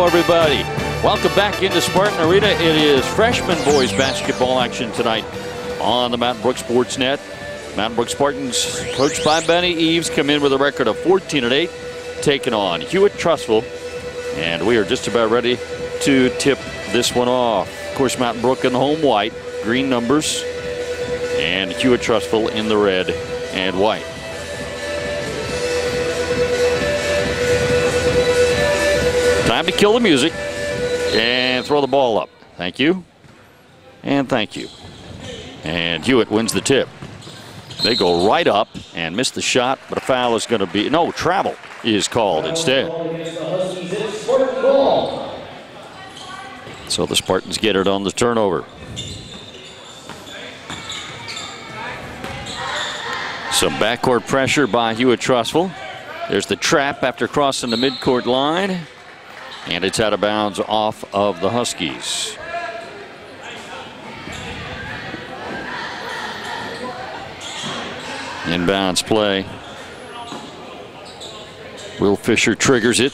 everybody. Welcome back into Spartan Arena. It is freshman boys basketball action tonight on the Mountain Brook Sportsnet. Mountain Brook Spartans, coached by Benny Eves, come in with a record of 14-8, taking on Hewitt Trussville. And we are just about ready to tip this one off. Of course, Mountain Brook in home white, green numbers, and Hewitt Trussville in the red and white. Time to kill the music and throw the ball up. Thank you. And thank you. And Hewitt wins the tip. They go right up and miss the shot, but a foul is going to be, no, travel is called instead. So the Spartans get it on the turnover. Some backcourt pressure by Hewitt Trussville. There's the trap after crossing the midcourt line. And it's out of bounds off of the Huskies. Inbounds play. Will Fisher triggers it.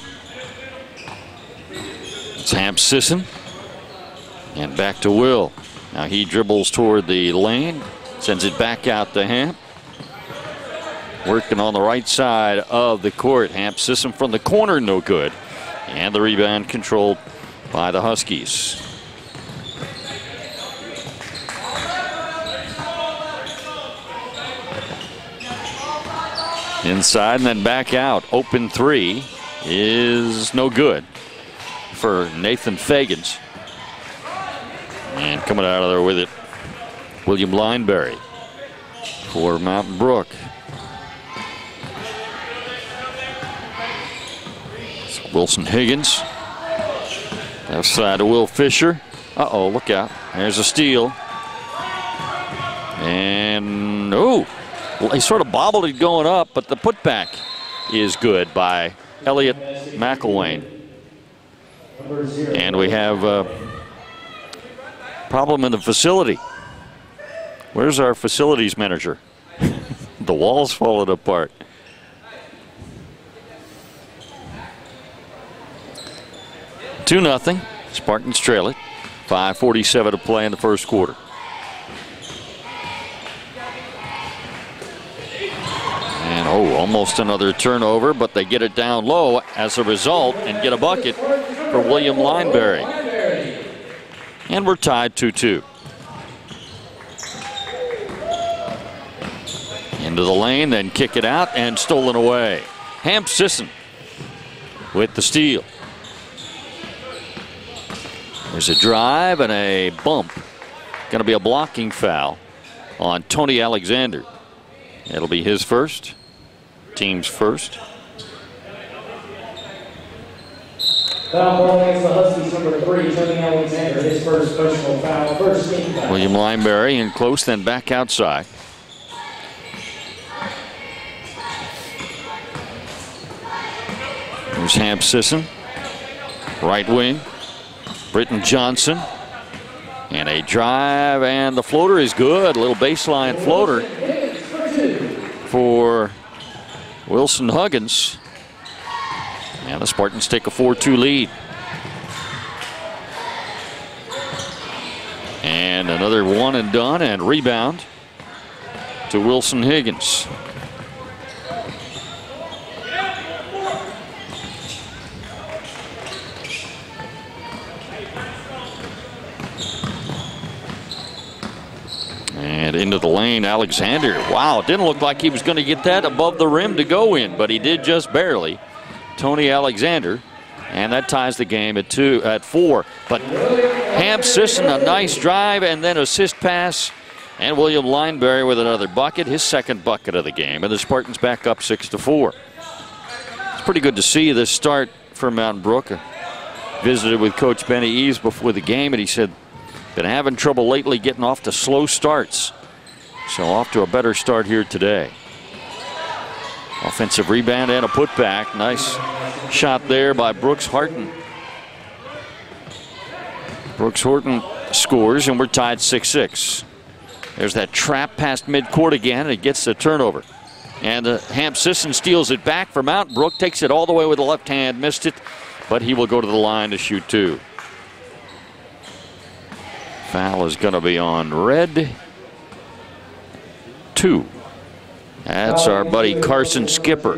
It's Hamp Sisson. And back to Will. Now he dribbles toward the lane. Sends it back out to Hamp. Working on the right side of the court. Hamp Sisson from the corner, no good. And the rebound controlled by the Huskies. Inside and then back out. Open three is no good for Nathan Fagans. And coming out of there with it, William Lineberry for Mountain Brook. Wilson Higgins. Left side to Will Fisher. Uh-oh, look out. There's a steal. And, oh, he sort of bobbled it going up, but the putback is good by Elliot McElwain. And we have a problem in the facility. Where's our facilities manager? The wall's falling apart. Two 0. Spartans trail it. 5:47 to play in the first quarter. And almost another turnover, but they get it down low as a result and get a bucket for William Lineberry. And we're tied 2-2. Into the lane, then kick it out and stolen away. Hamp Sisson with the steal. There's a drive and a bump. Going to be a blocking foul on Tony Alexander. It'll be his first, team's first. Foul ball against the Huskies, number 3, Tony Alexander, his first personal foul, first team foul. William Lineberry in close, then back outside. Here's Hamp Sisson, right wing. Britton Johnson, and a drive, and the floater is good. A little baseline floater for Wilson Huggins. And the Spartans take a 4-2 lead. And another one and done, and rebound to Wilson Higgins. And into the lane, Alexander. Wow, it didn't look like he was going to get that above the rim to go in, but he did just barely. Tony Alexander, and that ties the game at 4. But Hamp Sisson, a nice drive and then assist pass, and William Lineberry with another bucket, his second bucket of the game, and the Spartans back up 6-4. It's pretty good to see this start for Mountain Brook. I visited with Coach Benny Eves before the game, and he said, been having trouble lately getting off to slow starts. So off to a better start here today. Offensive rebound and a putback. Nice shot there by Brooks Horton. Brooks Horton scores, and we're tied 6-6. There's that trap past midcourt again, and it gets the turnover. And Hamp Sisson steals it back for Mountain Brook, takes it all the way with the left hand, missed it, but he will go to the line to shoot 2. Foul is going to be on red. 2. That's our buddy Carson Skipper.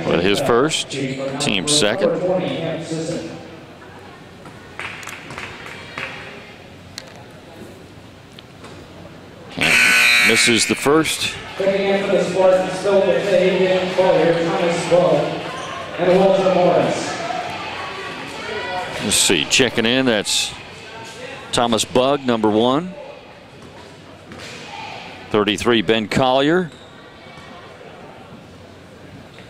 With his first, team second. And misses the first. Let's see, checking in, that's Thomas Bugg, number 1. 33, Ben Collier.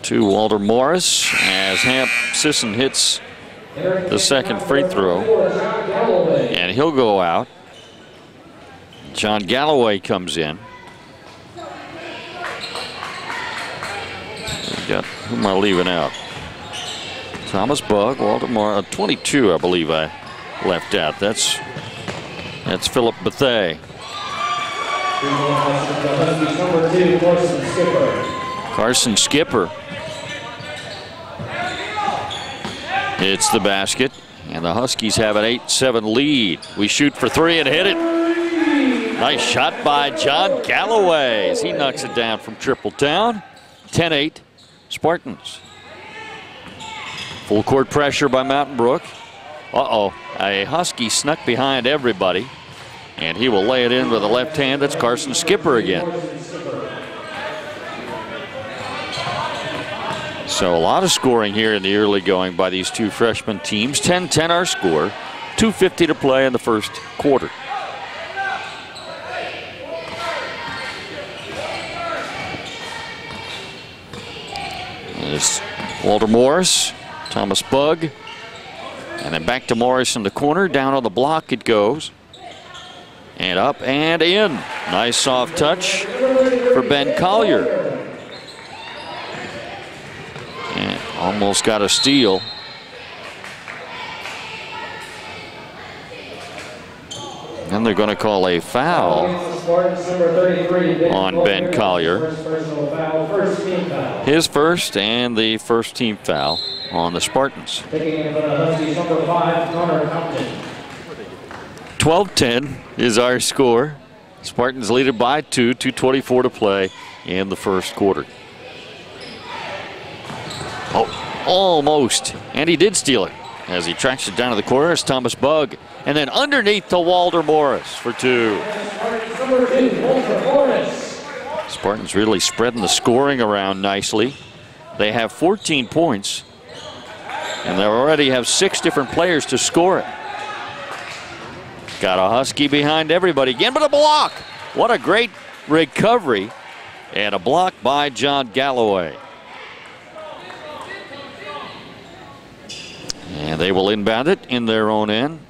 2, Walter Morris, as Hamp Sisson hits the second free throw. And he'll go out. John Galloway comes in. Who am I leaving out? Thomas Bugg, Walter Morris, 22, I believe I left out. That's Philip Bethea. Carson Skipper. It's the basket, and the Huskies have an 8-7 lead. We shoot for 3 and hit it. Nice shot by John Galloway as he knocks it down from triple down. 10-8 Spartans. Full court pressure by Mountain Brook. Uh-oh, a Husky snuck behind everybody. And he will lay it in with a left hand. That's Carson Skipper again. So a lot of scoring here in the early going by these two freshman teams. 10-10 our score. 2:50 to play in the first quarter. It's Walter Morris, Thomas Bugg, and then back to Morris in the corner. Down on the block it goes. And up and in. Nice soft touch for Ben Collier. And almost got a steal. And they're going to call a foul on Ben Collier. His first and the first team foul on the Spartans. 12-10 is our score. Spartans lead it by 2, 2:24 to play in the first quarter. Oh, almost. And he did steal it as he tracks it down to the corner. It's Thomas Bugg. And then underneath to Walter Morris for 2. Spartans really spreading the scoring around nicely. They have 14 points. And they already have 6 different players to score it. Got a Husky behind everybody again, but a block. What a great recovery. And a block by John Galloway. And they will inbound it in their own end.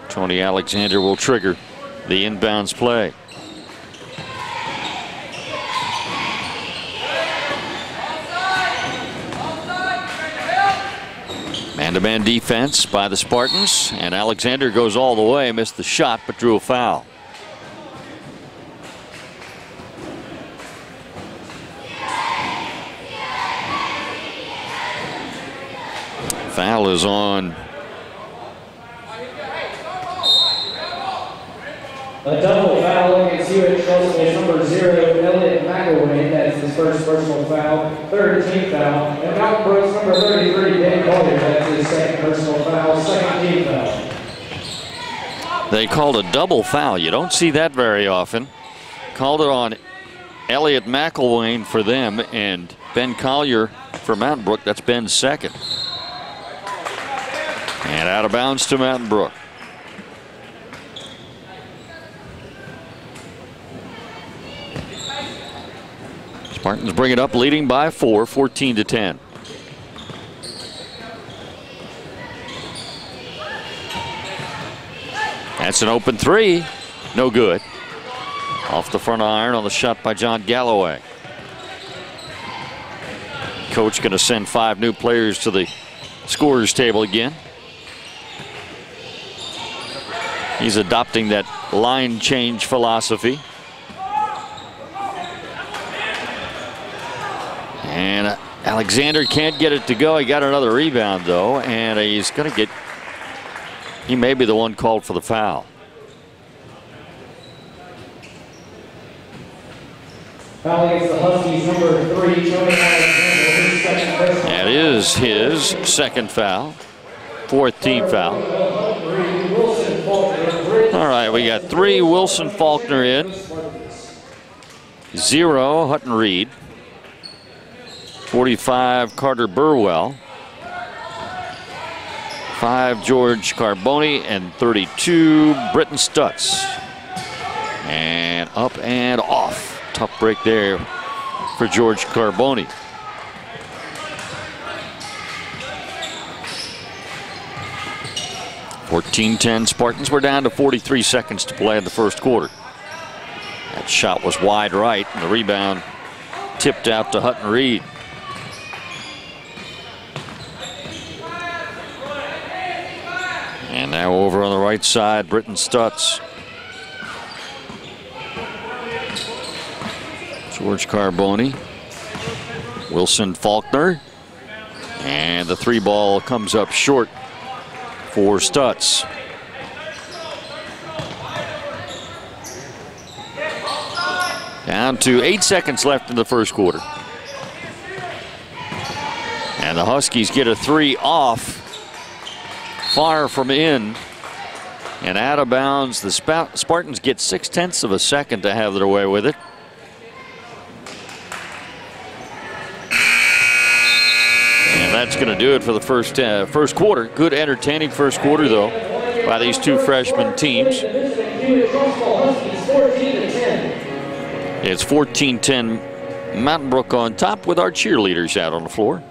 Tony Alexander will trigger the inbounds play. Man-to-man defense by the Spartans, and Alexander goes all the way, missed the shot, but drew a foul. Foul is on. A double foul against Hewitt, number 0, Elliot McElwain. That's his first personal foul, third team foul. And Mountain Brook's number 33, Dan Collier. That's his second personal foul, second team foul. They called a double foul. You don't see that very often. Called it on Elliot McElwain for them and Ben Collier for Mountain Brook. That's Ben's second. And out of bounds to Mountain Brook. Spartans bring it up, leading by 4, 14-10. That's an open 3. No good. Off the front iron on the shot by John Galloway. Coach going to send 5 new players to the scorers table again. He's adopting that line change philosophy. And Alexander can't get it to go. He got another rebound, though, and he's going to get, he may be the one called for the foul. Foul against the Huskies, number 3, Tony Alexander. That is his second foul, fourth team foul. All right, we got 3 Wilson Faulkner in, 0 Hutton Reed, 45 Carter Burwell, 5 George Carboni, and 32 Britton Stutz. And up and off. Tough break there for George Carboni. (14-10) Spartans. Were down to 43 seconds to play in the first quarter. That shot was wide right, and the rebound tipped out to Hutton Reed. And now over on the right side, Britton Stutz. George Carboni, Wilson Faulkner, and the 3 ball comes up short for Stutz. Down to 8 seconds left in the first quarter. And the Huskies get a 3 off, far from in, and out of bounds. The Spartans get 0.6 of a second to have their way with it. That's going to do it for the first quarter. Good entertaining first quarter, though, by these 2 freshman teams. It's 14-10 Mountain Brook on top with our cheerleaders out on the floor.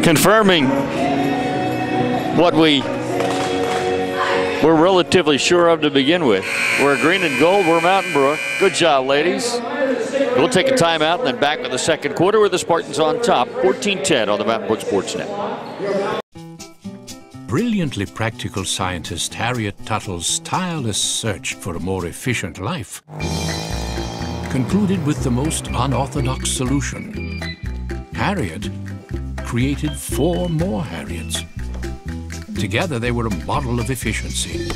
Confirming what we were relatively sure of to begin with. We're green and gold, we're Mountain Brook. Good job, ladies. We'll take a timeout and then back with the second quarter with the Spartans on top. 14-10 on the Mountain Brook Sports Net. Brilliantly practical scientist Harriet Tuttle's tireless search for a more efficient life concluded with the most unorthodox solution. Harriet created 4 more Harriets. Together they were a model of efficiency,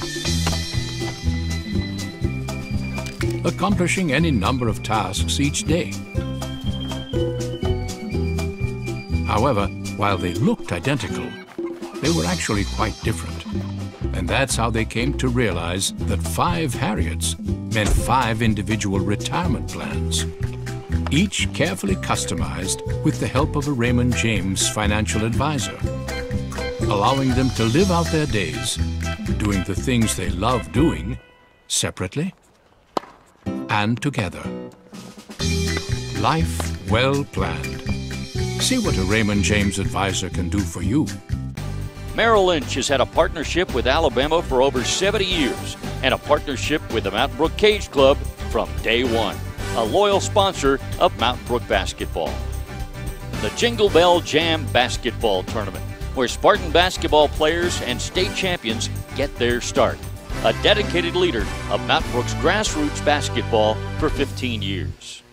accomplishing any number of tasks each day. However, while they looked identical, they were actually quite different. And that's how they came to realize that 5 Harriets meant 5 individual retirement plans, each carefully customized with the help of a Raymond James financial advisor, allowing them to live out their days doing the things they love doing separately and together. Life well planned. See what a Raymond James advisor can do for you. Merrill Lynch has had a partnership with Alabama for over 70 years and a partnership with the Mountain Brook Cage Club from day one. A loyal sponsor of Mountain Brook basketball. The Jingle Bell Jam Basketball Tournament, where Spartan basketball players and state champions get their start. A dedicated leader of Mountain Brook's grassroots basketball for 15 years.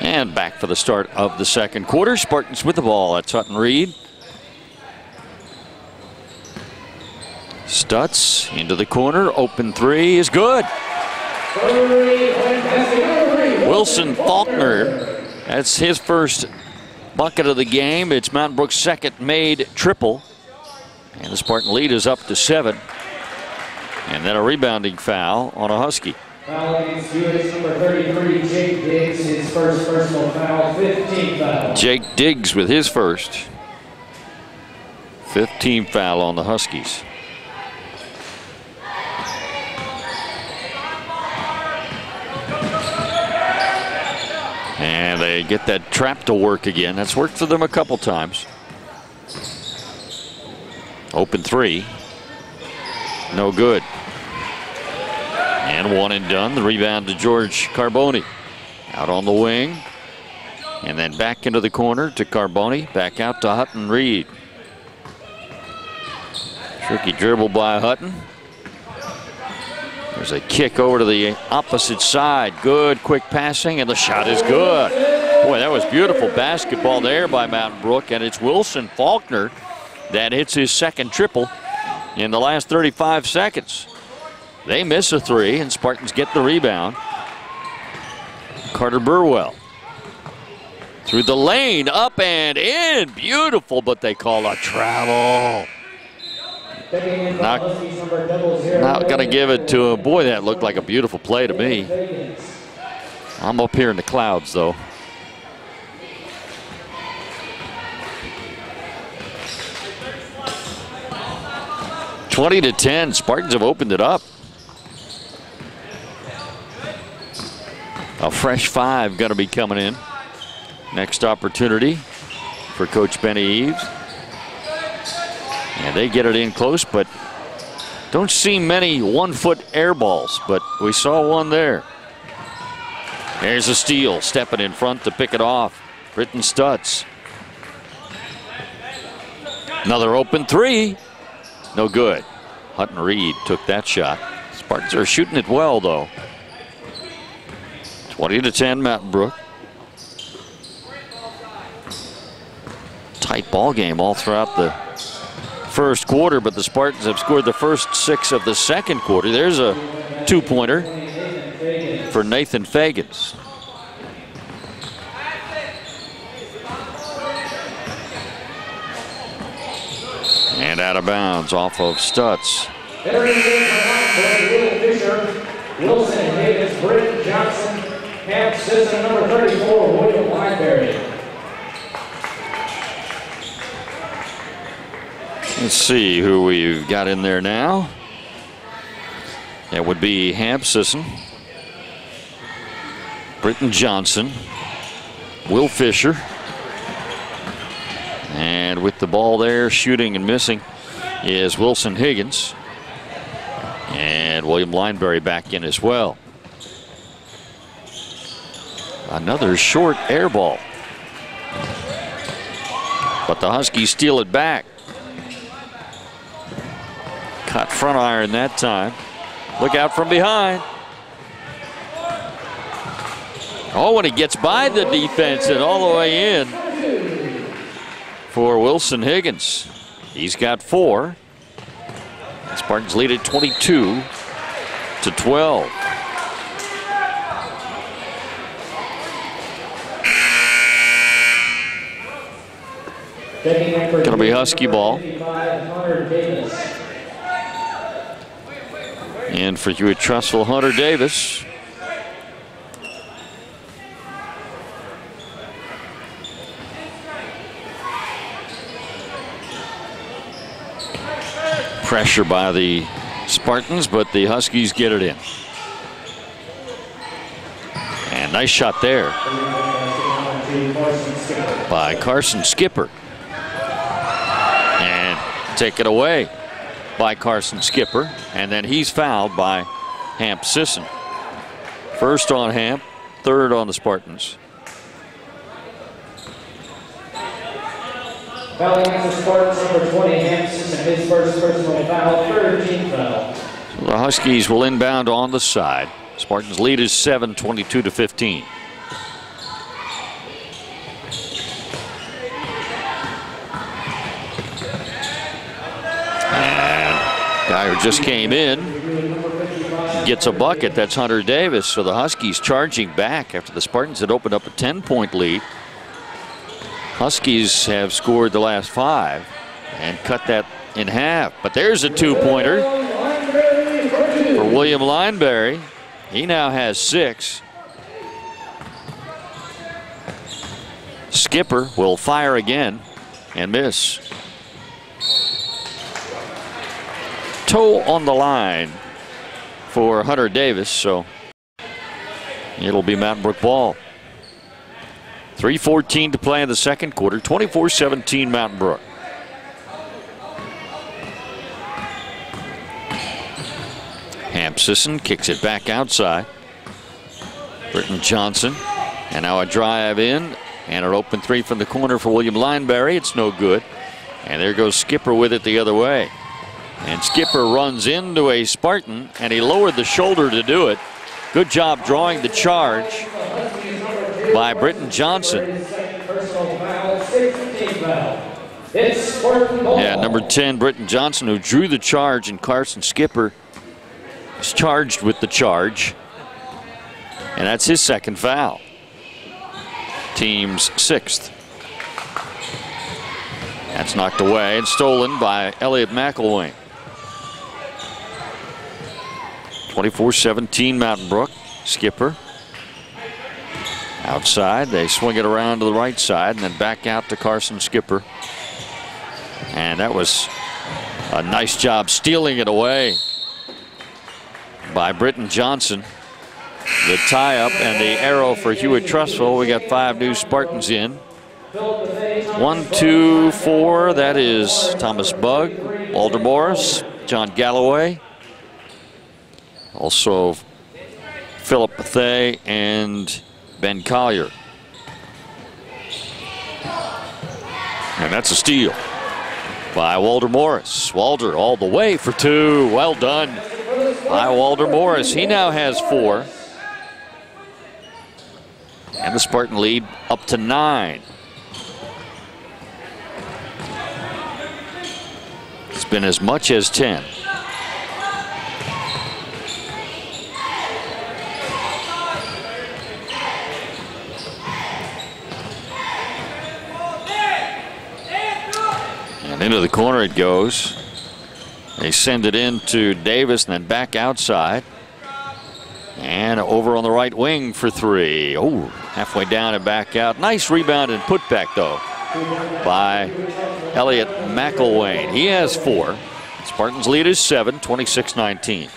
And back for the start of the second quarter. Spartans with the ball. That's Hutton Reed. Stutz into the corner. Open 3 is good. Wilson Faulkner. That's his first bucket of the game. It's Mountain Brook's second made triple. And the Spartan lead is up to 7. And then a rebounding foul on a Husky. Foul against Hewitt, number 33, Jake Diggs, his first personal foul, 15th foul. Jake Diggs with his first. 15th foul on the Huskies. And they get that trap to work again. That's worked for them a couple times. Open three. No good. And one and done. The rebound to George Carboni. Out on the wing. And then back into the corner to Carboni. Back out to Hutton Reed. Tricky dribble by Hutton. There's a kick over to the opposite side. Good quick passing, and the shot is good. Boy, that was beautiful basketball there by Mountain Brook, and it's Wilson Faulkner that hits his second triple in the last 35 seconds. They miss a three, and Spartans get the rebound. Carter Burwell through the lane, up and in. Beautiful, but they call a travel. Not going to give it to him. Boy, that looked like a beautiful play to me. I'm up here in the clouds, though. (20-10). Spartans have opened it up. A fresh five going to be coming in. Next opportunity for Coach Benny Eves. And they get it in close, but don't see many 1-foot air balls, but we saw one there. There's a steal, stepping in front to pick it off. Britton Stutz. Another open three. No good. Hutton Reed took that shot. Spartans are shooting it well, though. 20-10, Mountain Brook. Tight ball game all throughout the first quarter, but the Spartans have scored the first 6 of the second quarter. There's a two-pointer for Nathan Fagans. And out of bounds off of Stutz. Wilson, Davis, Britt, Johnson, Camp, Sisson, number 34, William Lineberry. Let's see who we've got in there now. That would be Hamp Sisson, Britton Johnson, Will Fisher. And with the ball there, shooting and missing, is Wilson Higgins. And William Lineberry back in as well. Another short air ball. But the Huskies steal it back. Cut front iron that time. Look out from behind. Oh, and he gets by the defense and all the way in for Wilson Higgins. He's got 4. Spartans lead at 22-12. Going to be Husky ball. And for Hewitt Trussville, Hunter Davis. Pressure by the Spartans, but the Huskies get it in. And nice shot there by Carson Skipper. And taken away by Carson Skipper. And then he's fouled by Hamp Sisson. First on Hamp, third on the Spartans. Fouling against the Spartans, number 20, Hamp Sisson, his first personal foul, 13th foul. So the Huskies will inbound on the side. Spartans lead is 7, 22-15. Guy who just came in gets a bucket. That's Hunter Davis. So the Huskies charging back after the Spartans had opened up a 10-point lead. Huskies have scored the last 5 and cut that in half. But there's a 2-pointer for William Lineberry. He now has 6. Skipper will fire again and miss. Toe on the line for Hunter Davis, so it'll be Mountain Brook ball. 3:14 to play in the second quarter. 24-17 Mountain Brook. Hampsison kicks it back outside. Britton Johnson, and now a drive in and an open 3 from the corner for William Lineberry. It's no good, and there goes Skipper with it the other way. And Skipper runs into a Spartan, and he lowered the shoulder to do it. Good job drawing the charge by Britton Johnson. Yeah, number 10, Britton Johnson, who drew the charge, and Carson Skipper is charged with the charge. And that's his second foul. Team's 6th. That's knocked away and stolen by Elliott McElwain. 24-17 Mountain Brook. Skipper outside. They swing it around to the right side and then back out to Carson Skipper. And that was a nice job stealing it away by Britton Johnson. The tie-up and the arrow for Hewitt Trussville. We got 5 new Spartans in. 1, 2, 4. That is Thomas Bugg, Walter Morris, John Galloway. Also Philip Bethea and Ben Collier. And that's a steal by Walter Morris. Walter all the way for 2. Well done by Walter Morris. He now has 4. And the Spartan lead up to 9. It's been as much as 10. And into the corner it goes. They send it in to Davis and then back outside. And over on the right wing for 3. Oh, halfway down and back out. Nice rebound and putback, though, by Elliott McElwain. He has 4. Spartans lead is 7, 26-19.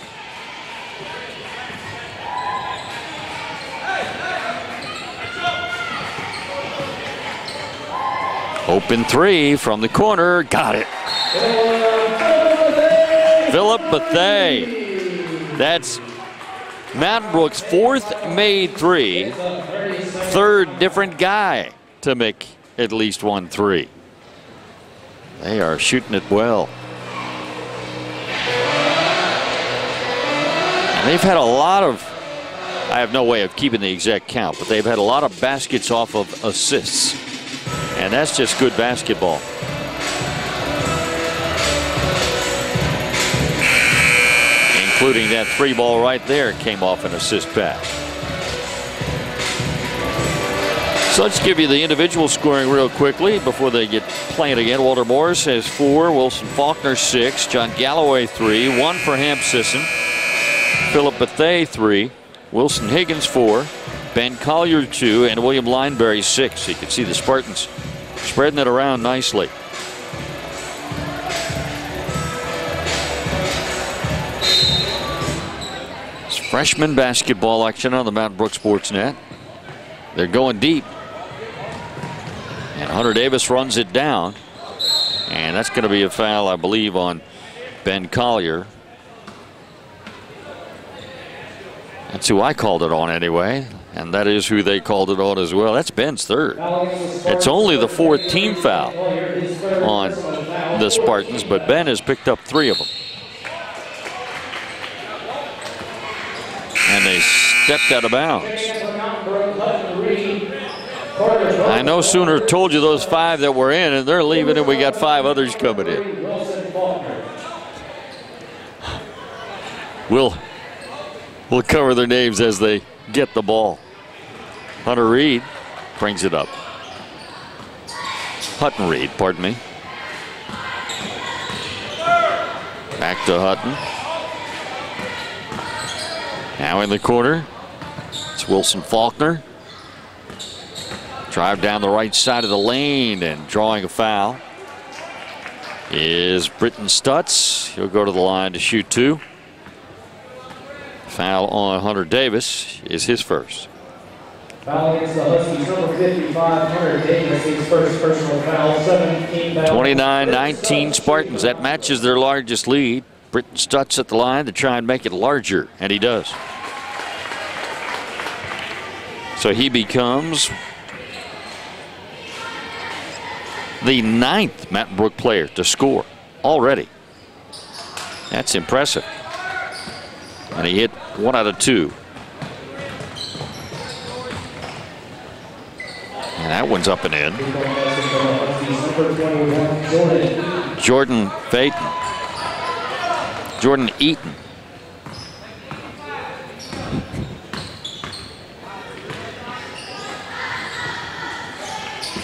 Open 3 from the corner. Got it. Philip Bethea. That's Mountain Brook's 4th made 3. 3rd different guy to make at least 1 3. They are shooting it well. And they've had a lot of, I have no way of keeping the exact count, but they've had a lot of baskets off of assists. And that's just good basketball. Including that 3 ball right there came off an assist pass. So let's give you the individual scoring real quickly before they get playing again. Walter Morris has 4, Wilson Faulkner 6, John Galloway 3, 1 for Hampsison, Philip Bethea 3, Wilson Higgins 4, Ben Collier 2, and William Lineberry 6. You can see the Spartans spreading it around nicely. It's freshman basketball action on the Mountain Brook Sports Net. They're going deep. And Hunter Davis runs it down. And that's going to be a foul, I believe, on Ben Collier. That's who I called it on anyway. And that is who they called it on as well. That's Ben's 3rd. It's only the 4th team foul on the Spartans, but Ben has picked up 3 of them. And they stepped out of bounds. I no sooner told you those 5 that were in, and they're leaving, and we got 5 others coming in. We'll cover their names as they get the ball. Hunter Reed brings it up. Hutton Reed, pardon me. Back to Hutton. Now in the corner, it's Wilson Faulkner. Drive down the right side of the lane and drawing a foul is Britton Stutz. He'll go to the line to shoot 2. Foul on Hunter Davis is his first. Foul against the Huskies, number 55, Hunter Davis, his first personal foul, 17 fouls. 29-19 Spartans. That matches their largest lead. Britton Stutz at the line to try and make it larger, and he does. So he becomes the 9th Mountain Brook player to score already. That's impressive. And he hit 1 out of 2. And that one's up and in. Jordan Eaton.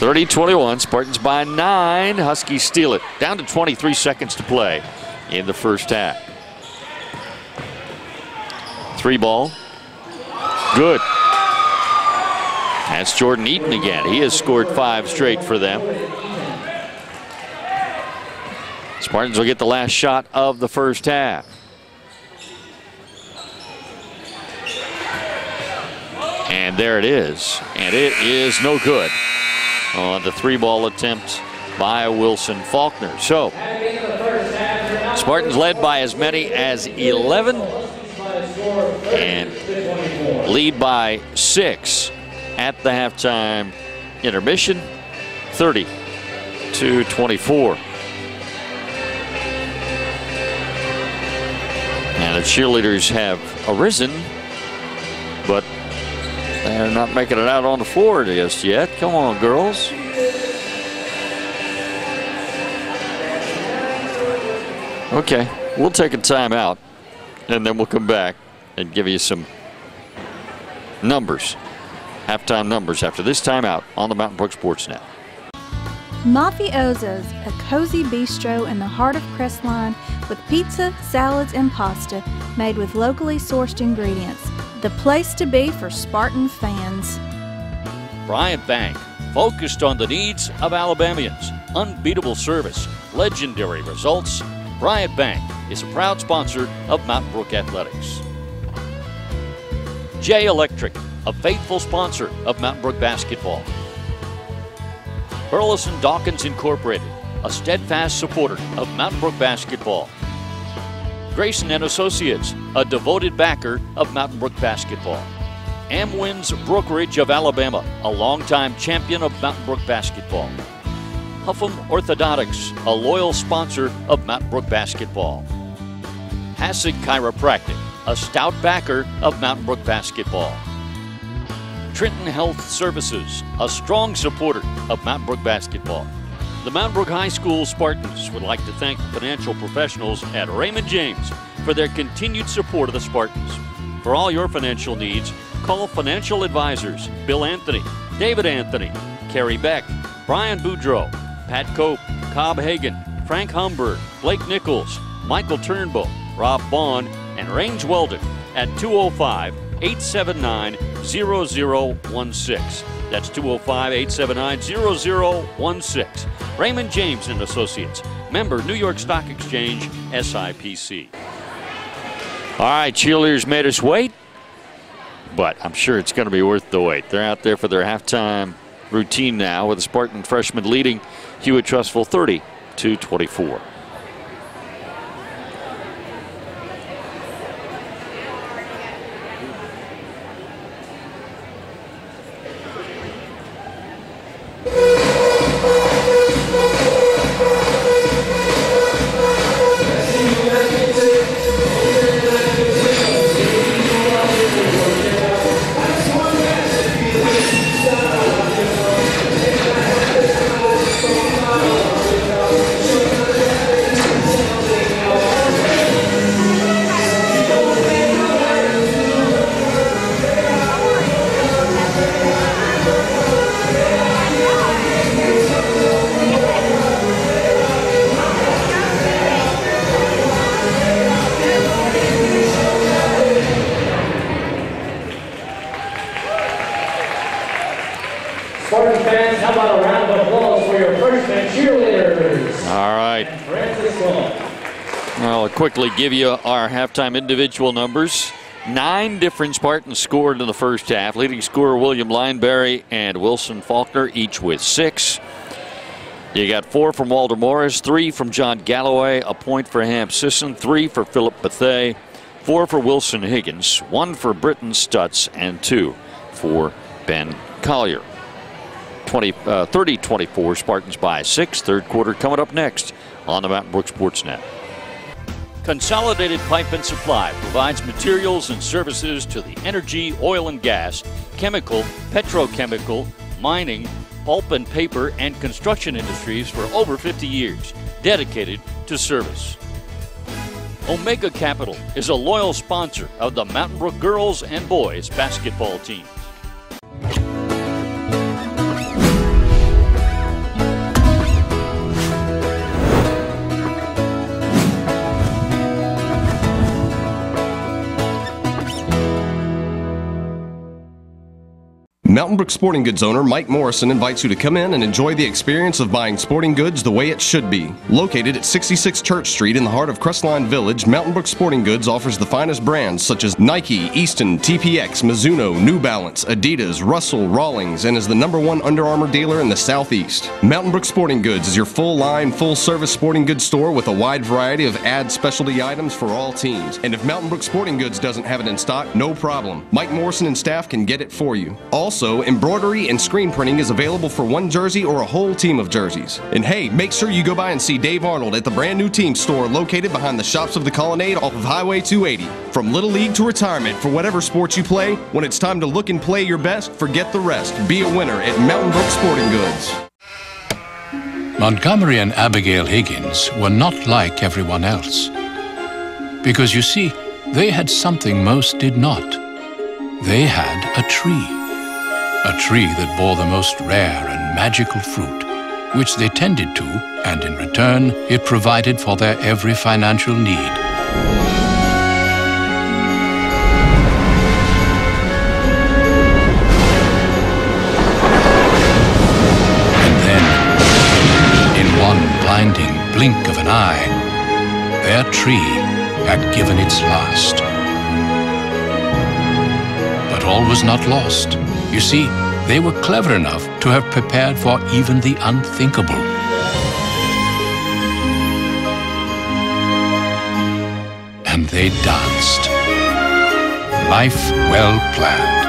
(30-21), Spartans by 9. Huskies steal it. Down to 23 seconds to play in the first half. 3 ball. Good. That's Jordan Eaton again. He has scored 5 straight for them. Spartans will get the last shot of the first half. And there it is. And it is no good on the 3-ball attempt by Wilson Faulkner. So Spartans led by as many as 11 and lead by 6 at the halftime intermission, 30-24. And the cheerleaders have arisen, but they're not making it out on the floor just yet. Come on, girls. Okay, we'll take a timeout, and then we'll come back and give you some numbers, halftime numbers after this timeout on the Mountain Brook Sportsnet. Mafioso's, a cozy bistro in the heart of Crestline with pizza, salads, and pasta made with locally sourced ingredients. The place to be for Spartan fans. Bryant Bank, focused on the needs of Alabamians. Unbeatable service, legendary results. Bryant Bank is a proud sponsor of Mountain Brook Athletics. Jay Electric, a faithful sponsor of Mountain Brook basketball. Burleson Dawkins Incorporated, a steadfast supporter of Mountain Brook basketball. Grayson and Associates, a devoted backer of Mountain Brook basketball. Amwins Brokerage of Alabama, a longtime champion of Mountain Brook basketball. Huffam Orthodontics, a loyal sponsor of Mountain Brook basketball. Hassig Chiropractic, a stout backer of Mountain Brook basketball. Trenton Health Services, a strong supporter of Mountain Brook basketball. The Mountain Brook High School Spartans would like to thank financial professionals at Raymond James for their continued support of the Spartans. For all your financial needs, call financial advisors Bill Anthony, David Anthony, Kerry Beck, Brian Boudreau, Pat Cope, Cobb Hagan, Frank Humberg, Blake Nichols, Michael Turnbow, Rob Vaughn, and Range Weldon at 205-879-0016. That's 205-879-0016. Raymond James and Associates, member New York Stock Exchange, SIPC. All right, cheerleaders made us wait, but I'm sure it's going to be worth the wait. They're out there for their halftime routine now, with the Spartan freshmen leading Hewitt Trustful 30-24. Spartan fans, how about a round of applause for your freshman cheerleaders? All right. Well, I'll quickly give you our halftime individual numbers. 9 different Spartans scored in the first half. Leading scorer William Lineberry and Wilson Faulkner, each with 6. You got 4 from Walter Morris, 3 from John Galloway, a point for Hamp Sisson, 3 for Philip Bethea, 4 for Wilson Higgins, 1 for Britton Stutz, and 2 for Ben Collier. 30-24 Spartans by 6. Third quarter coming up next on the Mountain Brook Sportsnet. Consolidated Pipe and Supply provides materials and services to the energy, oil and gas, chemical, petrochemical, mining, pulp and paper, and construction industries for over 50 years, dedicated to service. Omega Capital is a loyal sponsor of the Mountain Brook girls and boys basketball team. Mountain Brook Sporting Goods owner Mike Morrison invites you to come in and enjoy the experience of buying sporting goods the way it should be. Located at 66 Church Street in the heart of Crestline Village, Mountain Brook Sporting Goods offers the finest brands such as Nike, Easton, TPX, Mizuno, New Balance, Adidas, Russell, Rawlings, and is the #1 Under Armour dealer in the Southeast. Mountain Brook Sporting Goods is your full-line, full-service sporting goods store with a wide variety of ad specialty items for all teams. And if Mountain Brook Sporting Goods doesn't have it in stock, no problem. Mike Morrison and staff can get it for you. Also, embroidery and screen printing is available for one jersey or a whole team of jerseys. And hey, make sure you go by and see Dave Arnold at the brand new team store located behind the Shops of the Colonnade off of Highway 280. From Little League to retirement, for whatever sport you play, when it's time to look and play your best, forget the rest. Be a winner at Mountain Brook Sporting Goods. Montgomery and Abigail Higgins were not like everyone else. Because you see, they had something most did not. They had a tree. A tree that bore the most rare and magical fruit, which they tended to, and in return, it provided for their every financial need. And then, in one blinding blink of an eye, their tree had given its last. But all was not lost. You see, they were clever enough to have prepared for even the unthinkable. And they danced. Life well planned.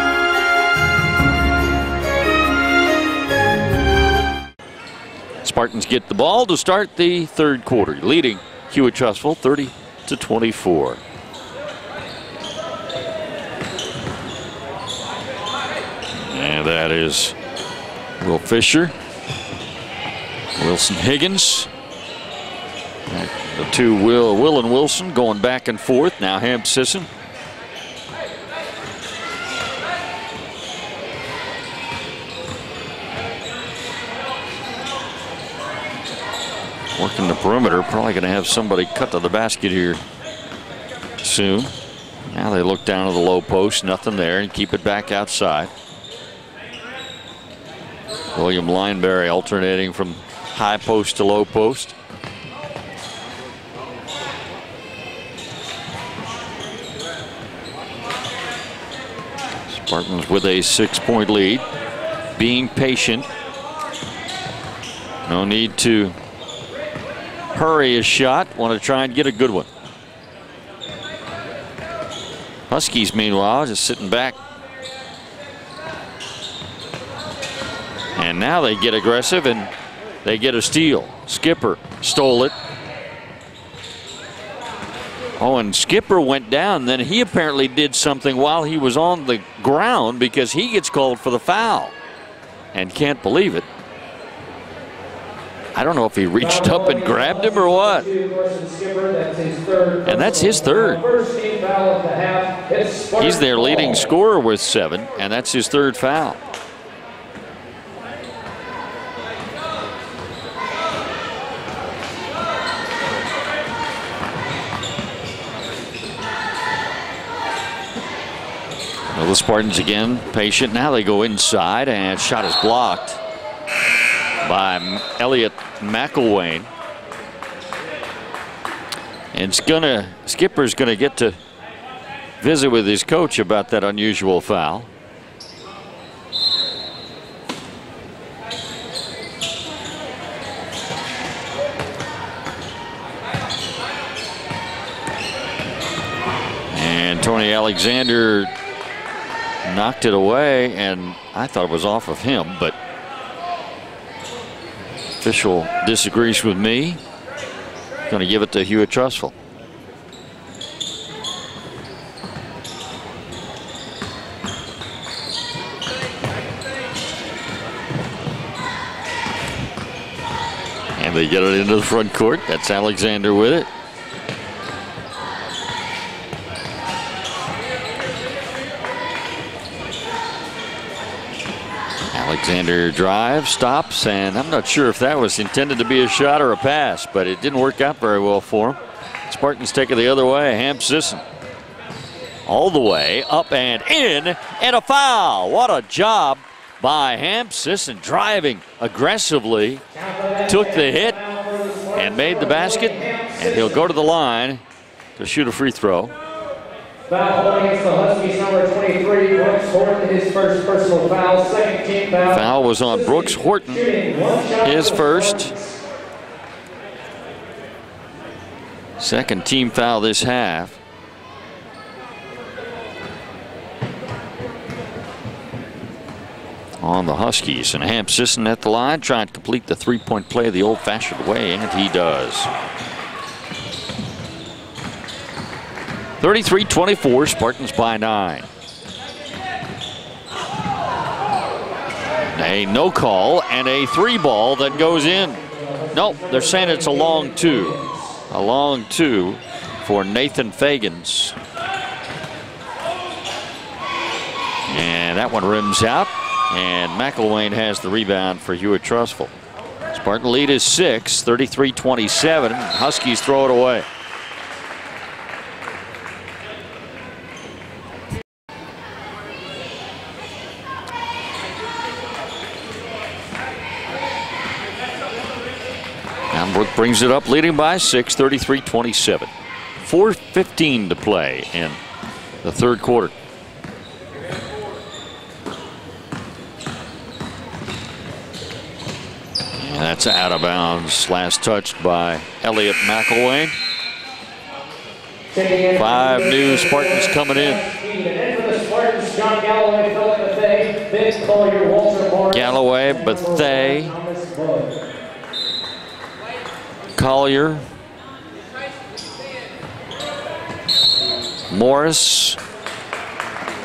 Spartans get the ball to start the third quarter, leading Hewitt Trustful 30-24. And that is Will Fisher, Wilson Higgins. The two Will and Wilson going back and forth. Now Hamp Sisson. Working the perimeter, probably going to have somebody cut to the basket here soon. Now they look down to the low post, nothing there, and keep it back outside. William Lineberry alternating from high post to low post. Spartans with a 6-point lead, being patient. No need to hurry a shot, want to try and get a good one. Huskies, meanwhile, just sitting back. And now they get aggressive and they get a steal. Skipper stole it. Oh, and Skipper went down. Then he apparently did something while he was on the ground because he gets called for the foul. And can't believe it. I don't know if he reached up and grabbed him or what. And that's his third. He's their leading scorer with 7, and that's his third foul. Well, the Spartans again patient. Now they go inside, and shot is blocked. by Elliot McElwain. And Skipper's gonna get to visit with his coach about that unusual foul. And Tony Alexander knocked it away, and I thought it was off of him, but official disagrees with me. Going to give it to Hewitt Trustful. And they get it into the front court. That's Alexander with it. Alexander drives, stops, and I'm not sure if that was intended to be a shot or a pass, but it didn't work out very well for him. Spartans take it the other way. Ham Sisson all the way up and in, and a foul. What a job by Ham Sisson, driving aggressively, took the hit and made the basket, and he'll go to the line to shoot a free throw. Foul against the Huskies, number 23, Brooks Horton, his first personal foul, second team foul. Foul was on Brooks Horton, his first. Second team foul this half. On the Huskies, and Ham Sisson at the line trying to complete the three-point play the old-fashioned way, and he does. 33-24, Spartans by 9. A no call and a 3-ball that goes in. Nope, they're saying it's a long 2. A long 2 for Nathan Fagans. And that one rims out, and McElwain has the rebound for Hewitt Trustful. Spartan lead is 6, 33-27. Huskies throw it away. Brook brings it up, leading by 6, 33-27. 4:15 to play in the third quarter. And that's out of bounds. Last touched by Elliot McElwain. 5 new Spartans coming in. Galloway, Bethea, Collier, Morris,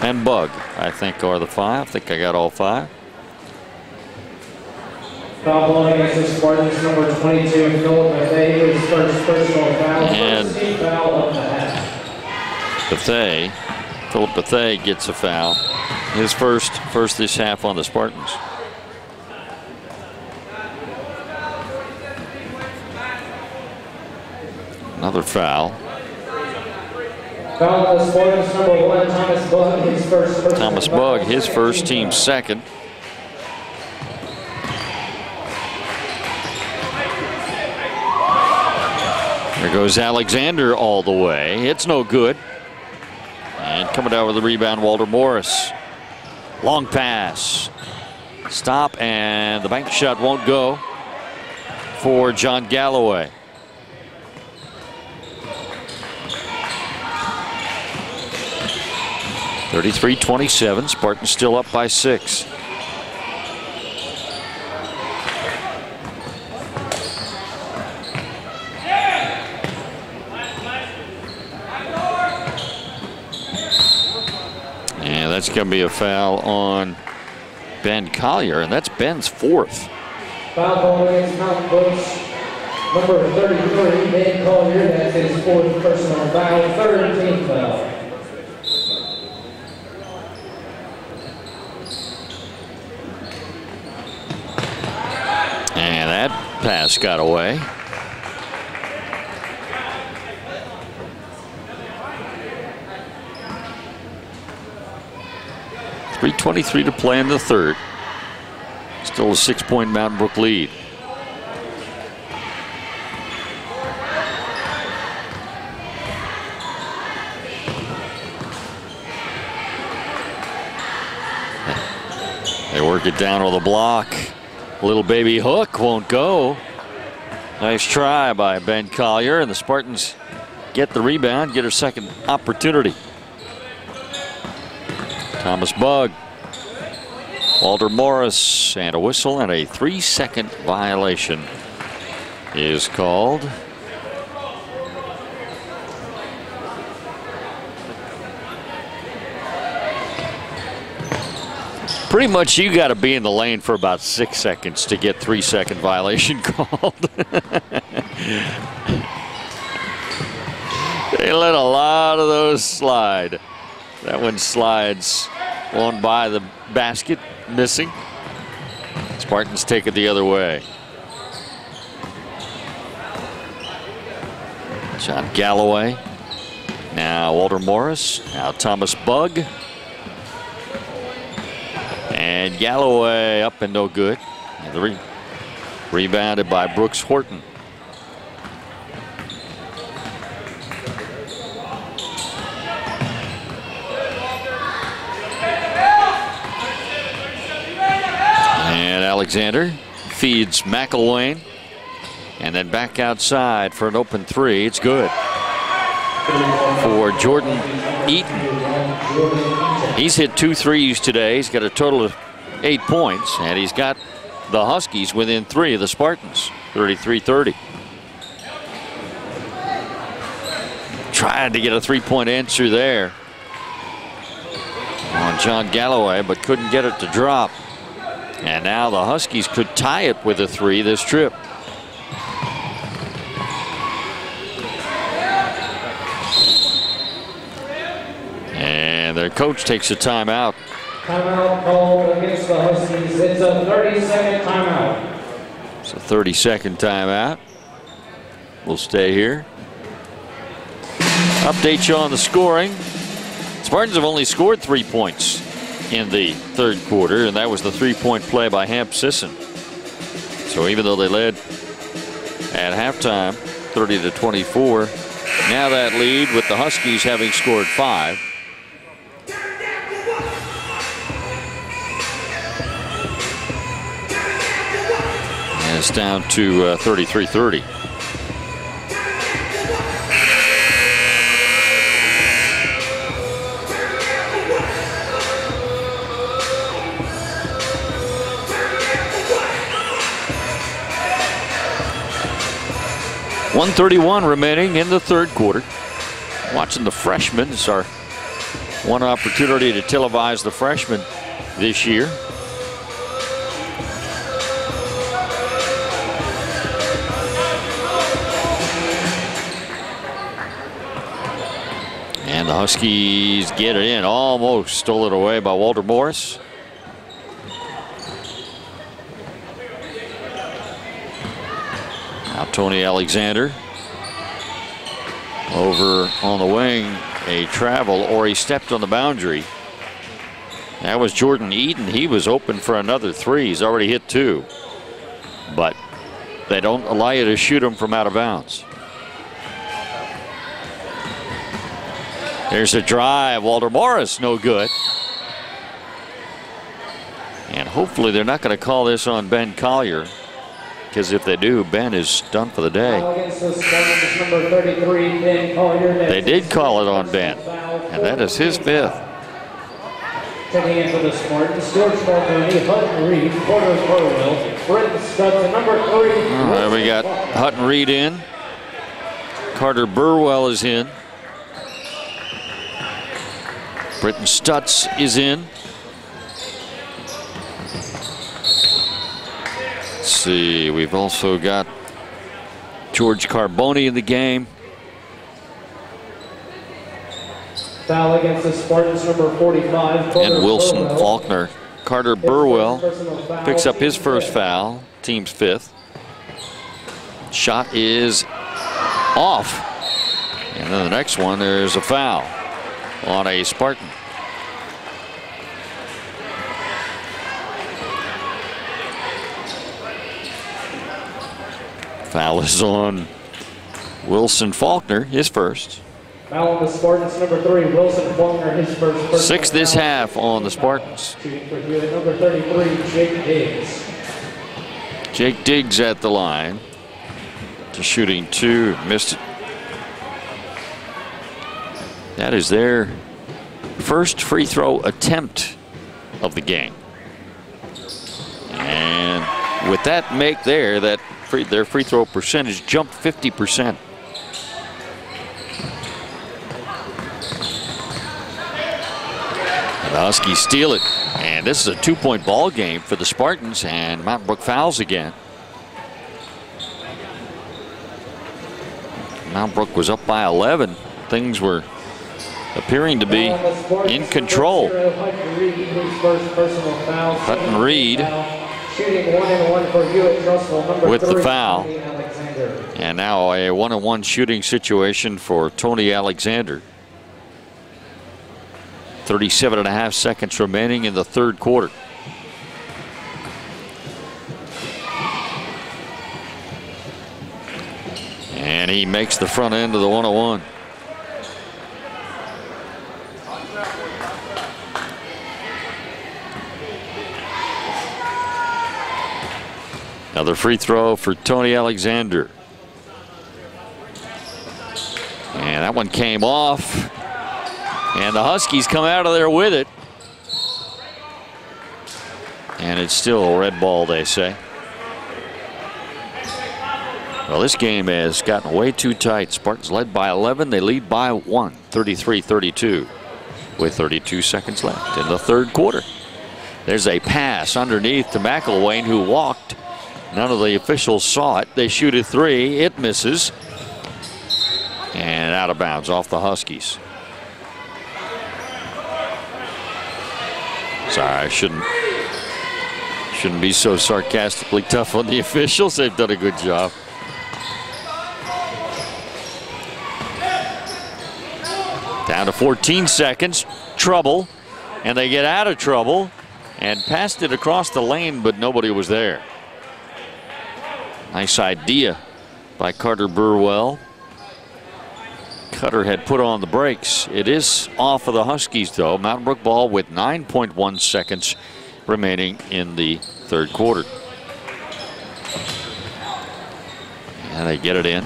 and Bug, I think, are the 5. I think I got all 5. Foul ball against the Spartans, number 22, Philip Bethea, his first personal foul. And first team foul of the half. Philip Bethea gets a foul. His first this half on the Spartans. Another foul. Foul on the Spartans, number 1, Thomas Bug, his first personal Thomas Bug, his first, team second. There goes Alexander all the way. It's no good. And coming down with the rebound, Walter Morris. Long pass. Stop, and the bank shot won't go for John Galloway. (33-27). Spartans still up by 6. And that's going to be a foul on Ben Collier, and that's Ben's 4th. Foul ball against Mount Bush, number 33, Ben Collier. That's his 4th personal foul, 3rd team foul. And that pass got away. .323 to play in the third. Still a 6-point Mountain Brook lead. They work it down with a block. Little baby hook won't go. Nice try by Ben Collier, and the Spartans get the rebound, get a second opportunity. Thomas Bugg, Walter Morris, and a whistle, and a 3-second violation is called. Pretty much you got to be in the lane for about 6 seconds to get 3-second violation called. They let a lot of those slide. That one slides on by the basket, missing. Spartans take it the other way. John Galloway. Now Walter Morris. Now Thomas Bugg. And Galloway up and no good. And rebounded by Brooks Horton. And Alexander feeds McElwain. And then back outside for an open three. It's good for Jordan Eaton. He's hit 2 threes today. He's got a total of 8 points, and he's got the Huskies within 3 of the Spartans, 33-30. Trying to get a 3-point answer there on John Galloway, but couldn't get it to drop. And now the Huskies could tie it with a 3 this trip. And their coach takes a timeout. Timeout called against the Huskies. It's a 30-second timeout. It's a 30-second timeout. We'll stay here. Update you on the scoring. Spartans have only scored 3 points in the third quarter, and that was the 3-point play by Hamp Sisson. So even though they led at halftime, 30-24, now that lead with the Huskies having scored 5. And it's down to 33-30. .131 remaining in the third quarter. Watching the freshmen. It's our one opportunity to televise the freshmen this year. And the Huskies get it in. Almost stole it away by Walter Morris. Now Tony Alexander over on the wing, a travel, or he stepped on the boundary. That was Jordan Eaton. He was open for another 3. He's already hit 2. But they don't allow you to shoot him from out of bounds. There's a drive. Walter Morris, no good. And hopefully they're not going to call this on Ben Collier, because if they do, Ben is done for the day. They did call it on Ben, and that is his 5th. Taking in for the Spartans, George Marconi, Hutton Reed, Porter Burwell, Britton Stutz, number 3. There we got Hutton Reed in. Carter Burwell is in. Britton Stutz is in. Let's see, we've also got George Carboni in the game. Foul against the Spartans, number 45. And Wilson Faulkner. Carter Burwell picks up his first foul, team's 5th. Shot is off. And then the next one, there's a foul on a Spartan. Foul is on Wilson Faulkner, his first. Foul on the Spartans, number 3, Wilson Faulkner, his first. Sixth this half on the Spartans. Shooting for Hewitt, number 33, Jake Diggs. Jake Diggs at the line to shooting 2, missed it. That is their first free throw attempt of the game. And with that make there, their free throw percentage jumped 50%. And the Huskies steal it. And this is a 2-point ball game for the Spartans, and Mountain Brook fouls again. Mountain Brook was up by 11. Things were appearing to be in control. Hutton Reed with the foul. And now a 1-on-1 shooting situation for Tony Alexander. 37.5 seconds remaining in the third quarter. And he makes the front end of the 1-on-1. Another free throw for Tony Alexander. And that one came off. And the Huskies come out of there with it. And it's still a red ball, they say. Well, this game has gotten way too tight. Spartans led by 11. They lead by 1, 33-32, with 32 seconds left in the third quarter. There's a pass underneath to McElwain, who walked. None of the officials saw it. They shoot a 3. It misses. And out of bounds off the Huskies. Sorry, I shouldn't be so sarcastically tough on the officials. They've done a good job. Down to 14 seconds. Trouble. And they get out of trouble and passed it across the lane, but nobody was there. Nice idea by Carter Burwell. Cutter had put on the brakes. It is off of the Huskies, though. Mountain Brook ball with 9.1 seconds remaining in the third quarter. And they get it in.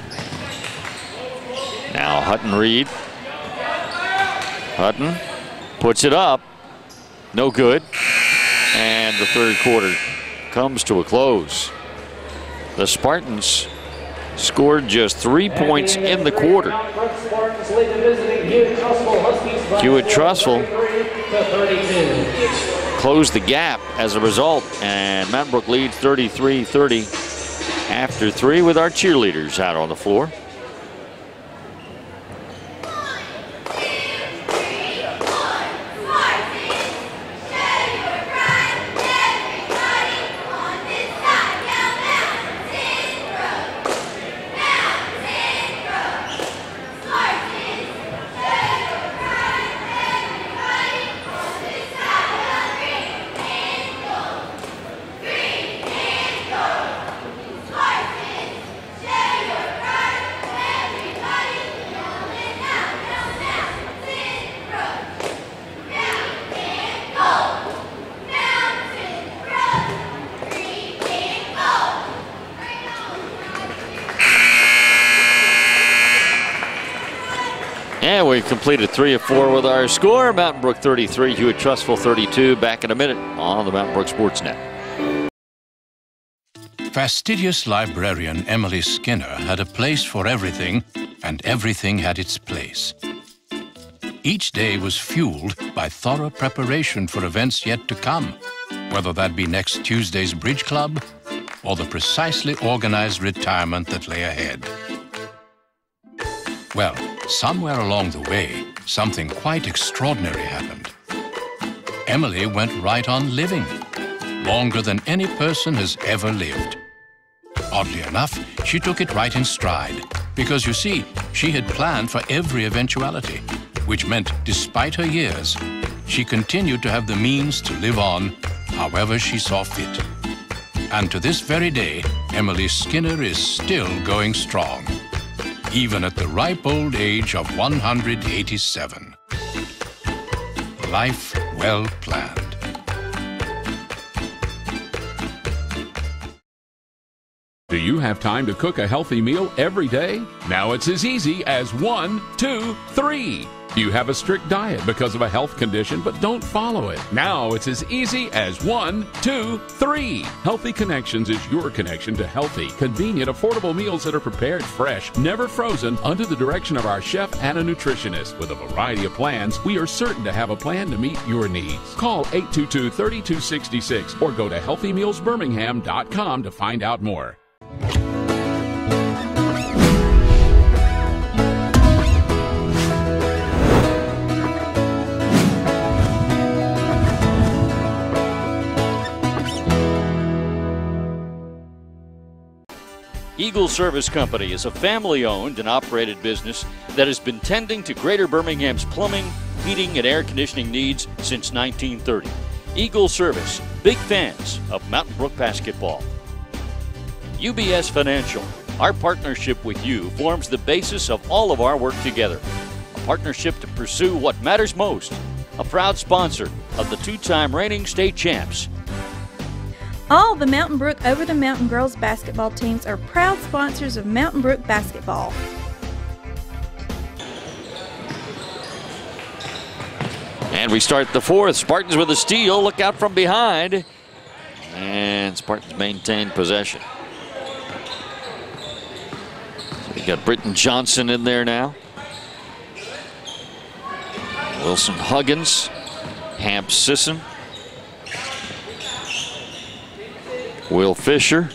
Now Hutton Reed. Hutton puts it up. No good. And the third quarter comes to a close. The Spartans scored just 3 points in the quarter. Hewitt Trussville closed the gap as a result, and Mountain Brook leads 33-30 after 3 with our cheerleaders out on the floor. And we completed 3 of 4 with our score. Mountain Brook 33, Hewitt Trussville 32. Back in a minute on the Mountain Brook Sports Net. Fastidious librarian Emily Skinner had a place for everything, and everything had its place. Each day was fueled by thorough preparation for events yet to come, whether that be next Tuesday's bridge club or the precisely organized retirement that lay ahead. Well, somewhere along the way, something quite extraordinary happened. Emily went right on living, longer than any person has ever lived. Oddly enough, she took it right in stride, because you see, she had planned for every eventuality, which meant, despite her years, she continued to have the means to live on however she saw fit. And to this very day, Emily Skinner is still going strong, even at the ripe old age of 187. Life well planned. Do you have time to cook a healthy meal every day? Now it's as easy as 1, 2, 3. You have a strict diet because of a health condition but don't follow it. Now it's as easy as 1, 2, 3. Healthy Connections is your connection to healthy, convenient, affordable meals that are prepared fresh, never frozen, under the direction of our chef and a nutritionist. With a variety of plans, we are certain to have a plan to meet your needs. Call 822-3266 or go to healthymealsbirmingham.com to find out more. Eagle Service Company is a family-owned and operated business that has been tending to Greater Birmingham's plumbing, heating, and air conditioning needs since 1930. Eagle Service, big fans of Mountain Brook basketball. UBS Financial, our partnership with you forms the basis of all of our work together. A partnership to pursue what matters most. A proud sponsor of the two-time reigning state champs. All the Mountain Brook Over the Mountain girls basketball teams are proud sponsors of Mountain Brook basketball. And we start the fourth. Spartans with a steal. Look out from behind. And Spartans maintain possession. So we got Britton Johnson in there now. Wilson Huggins. Hamp Sisson. Will Fisher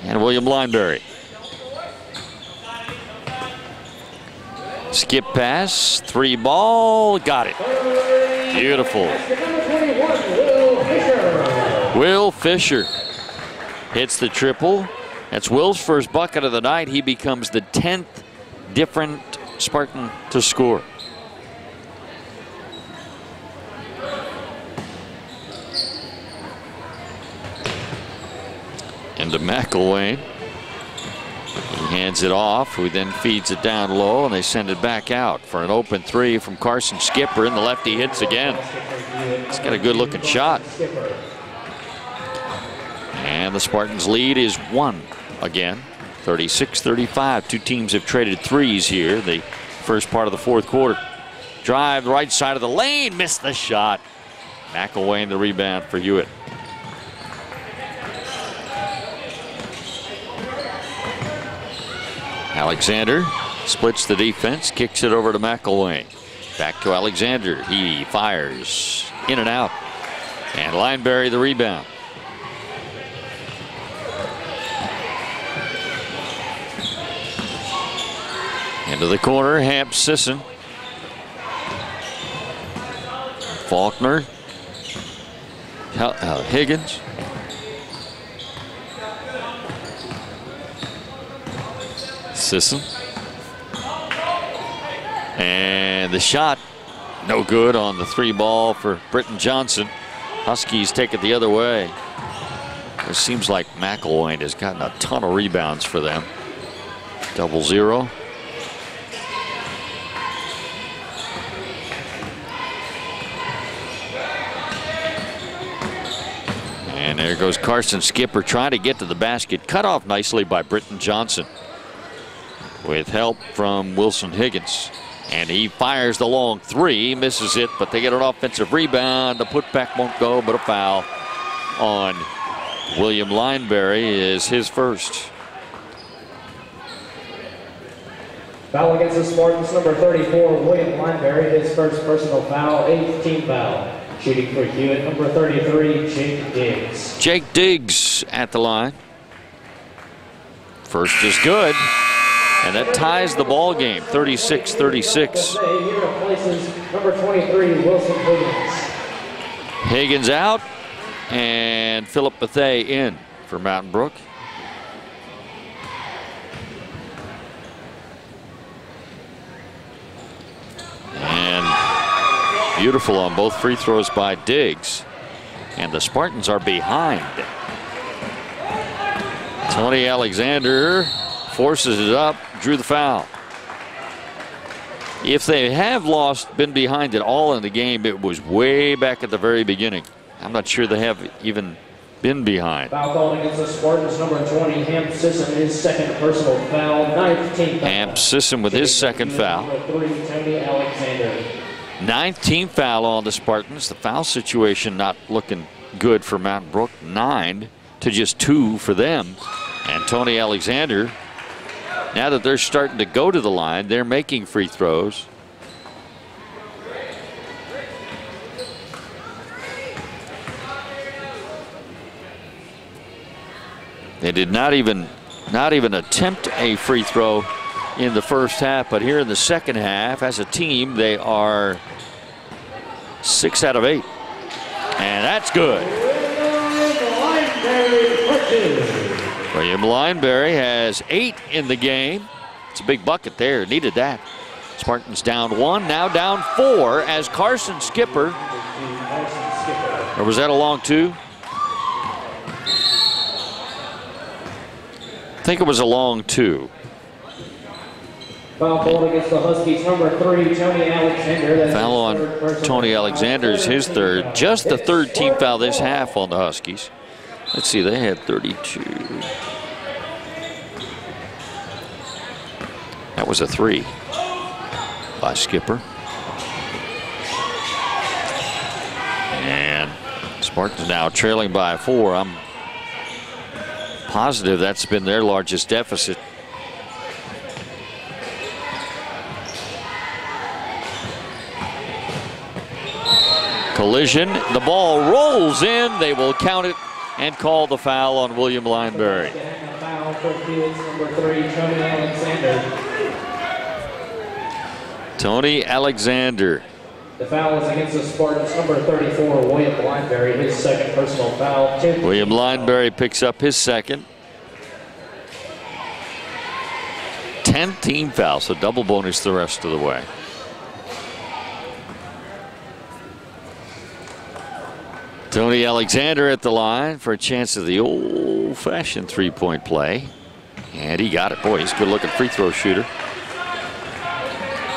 and William Lineberry. Skip pass, 3 ball, got it. Beautiful. Will Fisher hits the triple. That's Will's first bucket of the night. He becomes the 10th different Spartan to score. Into McElwain. He hands it off, who then feeds it down low, and they send it back out for an open 3 from Carson Skipper, and the lefty hits again. He's got a good looking shot. And the Spartans' lead is 1 again, 36-35. Two teams have traded threes here, the first part of the fourth quarter. Drive, right side of the lane, missed the shot. McElwain the rebound for Hewitt. Alexander splits the defense, kicks it over to McElwain. Back to Alexander. He fires in and out. And Lineberry the rebound. Into the corner, Hamp Sisson. Faulkner. Higgins. Sisson. And the shot, no good on the 3 ball for Britton Johnson. Huskies take it the other way. It seems like McElwain has gotten a ton of rebounds for them. 0-0. And there goes Carson Skipper trying to get to the basket. Cut off nicely by Britton Johnson, with help from Wilson Higgins. And he fires the long 3, misses it, but they get an offensive rebound. The putback won't go, but a foul on William Lineberry is his first. Foul against the Spartans, number 34, William Lineberry, his first personal foul, 8th team foul. Shooting for Hewitt, number 33, Jake Diggs. Jake Diggs at the line. First is good. And that ties the ball game, 36-36. Number 23, Wilson Higgins. Higgins out, and Philip Bethea in for Mountain Brook. And beautiful on both free throws by Diggs. and the Spartans are behind. Tony Alexander forces it up, drew the foul. If they have been behind at all in the game, it was way back at the very beginning. I'm not sure they have even been behind. Foul called against the Spartans, number 20, Hamp Sisson, his second personal foul, 9th team foul. Hamp Sisson with his second foul. Number 3, Tony Alexander. 9th team foul on the Spartans. The foul situation not looking good for Mountain Brook. 9 to just 2 for them. And Tony Alexander, now that they're starting to go to the line, they're making free throws. They did not even attempt a free throw in the first half, but here in the second half, as a team, they are 6 out of 8. And that's good. William Lineberry has 8 in the game. It's a big bucket there. Needed that. Spartans down 1, now down 4 as Carson Skipper. Or was that a long 2? I think it was a long 2. Foul called against the Huskies, number 3, Tony Alexander. Foul on Tony Alexander's his third. Just the 3rd team foul this half on the Huskies. Let's see, they had 32. That was a 3 by Skipper. And Spartans now trailing by 4. I'm positive that's been their largest deficit. Collision, the ball rolls in, they will count it and call the foul on William Lineberry. Foul for Hewitt's number 3, Tony Alexander. Tony Alexander. The foul is against the Spartans, number 34, William Lineberry, his second personal foul. William Lineberry picks up his second. 10th team foul, so double bonus the rest of the way. Tony Alexander at the line for a chance of the old-fashioned three-point play. And he got it. Boy, he's a good-looking free throw shooter.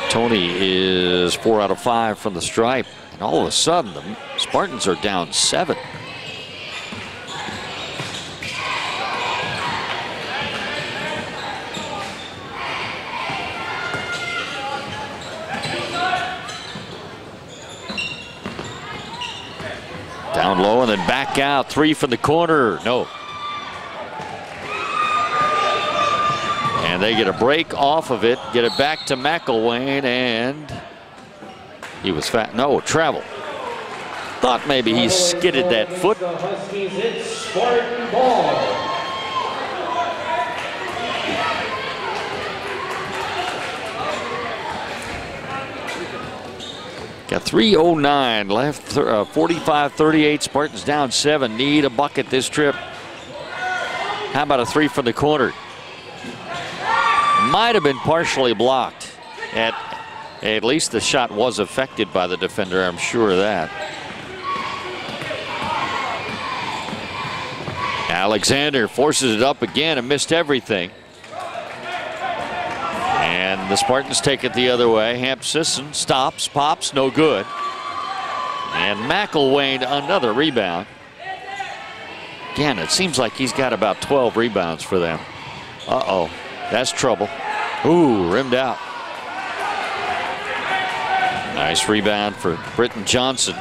Tony is 4 out of 5 from the stripe. And all of a sudden, the Spartans are down 7. Down low and then back out. 3 from the corner. No. And they get a break off of it. Get it back to McElwain, and he was fat. No, travel. Thought maybe he skidded that foot. The Huskies, it's Spartan ball. Got 3:09 left, 45-38. Spartans down 7. Need a bucket this trip. How about a 3 from the corner? Might have been partially blocked. At least the shot was affected by the defender, I'm sure of that. Alexander forces it up again and missed everything. And the Spartans take it the other way. Hamp Sisson stops, pops, no good. And McElwain another rebound. Again, it seems like he's got about 12 rebounds for them. Uh-oh, that's trouble. Ooh, rimmed out. Nice rebound for Britton Johnson.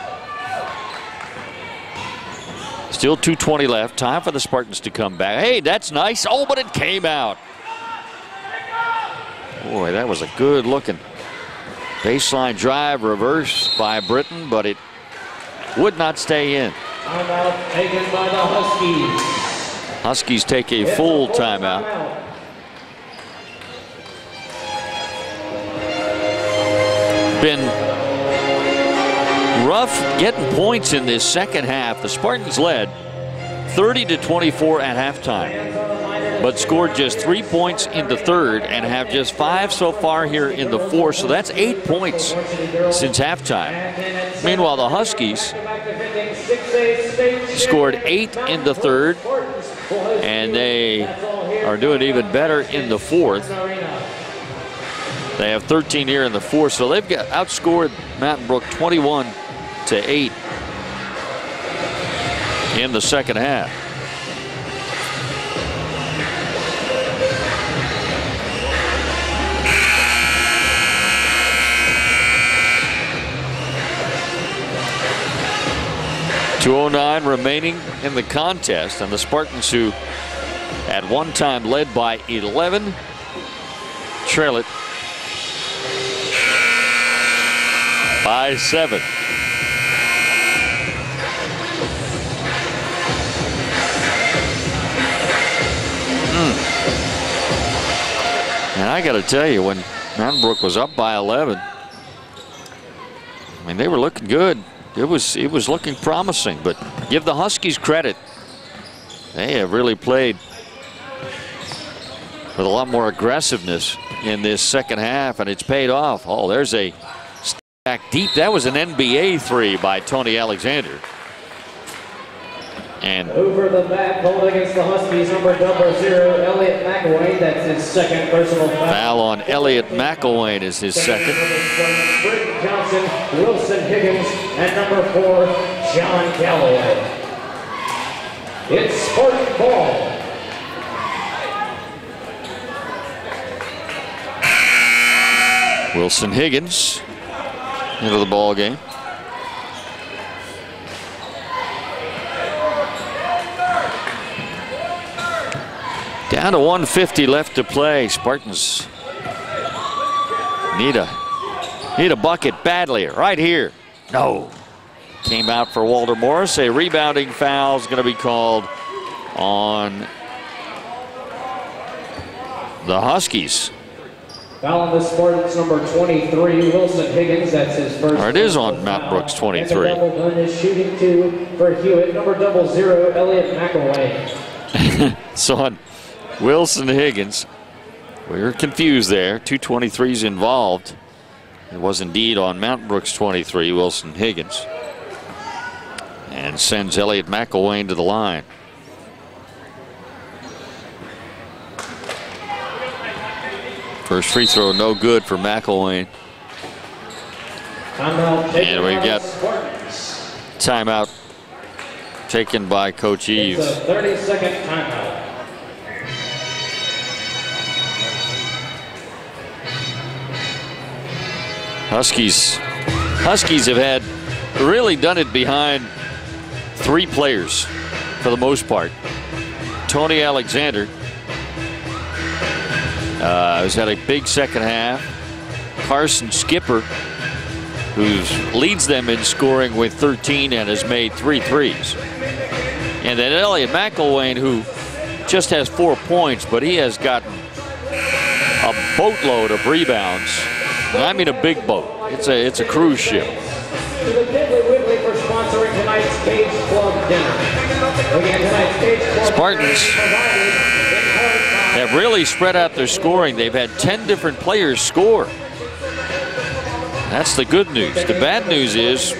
Still 2:20 left. Time for the Spartans to come back. Hey, that's nice. Oh, but it came out. Boy, that was a good looking baseline drive reverse by Britton, but it would not stay in. Timeout taken by the Huskies. Huskies take a full timeout. Been rough getting points in this second half. The Spartans led 30-24 at halftime, but scored just 3 points in the third and have just 5 so far here in the fourth. So that's 8 points since halftime. Meanwhile, the Huskies Scored 8 in the third, and they are doing even better in the fourth. They have 13 here in the fourth, so they've got outscored Mountain Brook 21-8 in the second half. .209 remaining in the contest, and the Spartans, who at one time led by 11, trail it by 7. And I got to tell you, when Mountain Brook was up by 11, I mean, they were looking good. It was looking promising, but give the Huskies credit. They have really played with a lot more aggressiveness in this second half, and it's paid off. Oh, there's a stack deep. That was an NBA three by Tony Alexander. And over the back, holding against the Huskies, number 0, Elliot McElwain. That's his second personal foul. Foul on Elliot McElwain is his second. Brook Johnson, Wilson Higgins, and number 4, John Galloway. It's Spartan ball. Wilson Higgins into the ball game. Down to 1:50 left to play. Spartans need a bucket badly right here. No. Came out for Walter Morris. A rebounding foul is going to be called on the Huskies. Foul on the Spartans, number 23, Wilson Higgins. That's his first. Or it is on Mount Brook's 23. And the double gun is shooting 2 for Hewitt. Number 0, Elliot McElwain. So on Wilson Higgins, we were confused there. 2 23s involved. It was indeed on Mountain Brook's 23, Wilson Higgins. And sends Elliot McElwain to the line. First free throw, no good for McElwain. And we've got timeout taken by Coach Eves. It's a 30-second timeout. Huskies have really done it behind 3 players for the most part. Tony Alexander has had a big second half. Carson Skipper, who leads them in scoring with 13 and has made 3 threes. And then Elliot McElwain, who just has 4 points, but he has gotten a boatload of rebounds. And I mean a big boat. It's a cruise ship. Spartans have really spread out their scoring. They've had 10 different players score. That's the good news. The bad news is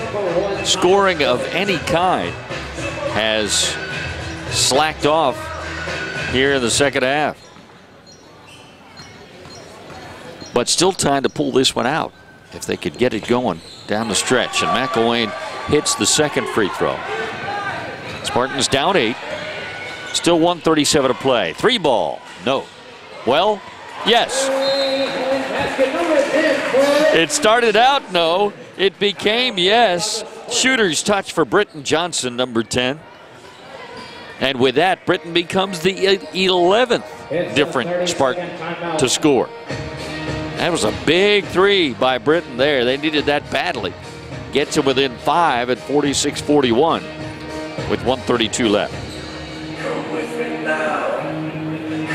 scoring of any kind has slacked off here in the second half. But still time to pull this one out if they could get it going down the stretch. And McElwain hits the second free throw. Spartans down 8. Still 1:37 to play. 3 ball. No. Well, yes. It started out no. It became yes. Shooter's touch for Britton Johnson, number 10. And with that, Britton becomes the 11th different Spartan to score. That was a big 3 by Britton there. They needed that badly. Gets him within 5 at 46-41 with 1:32 left. Come with me now. Come with me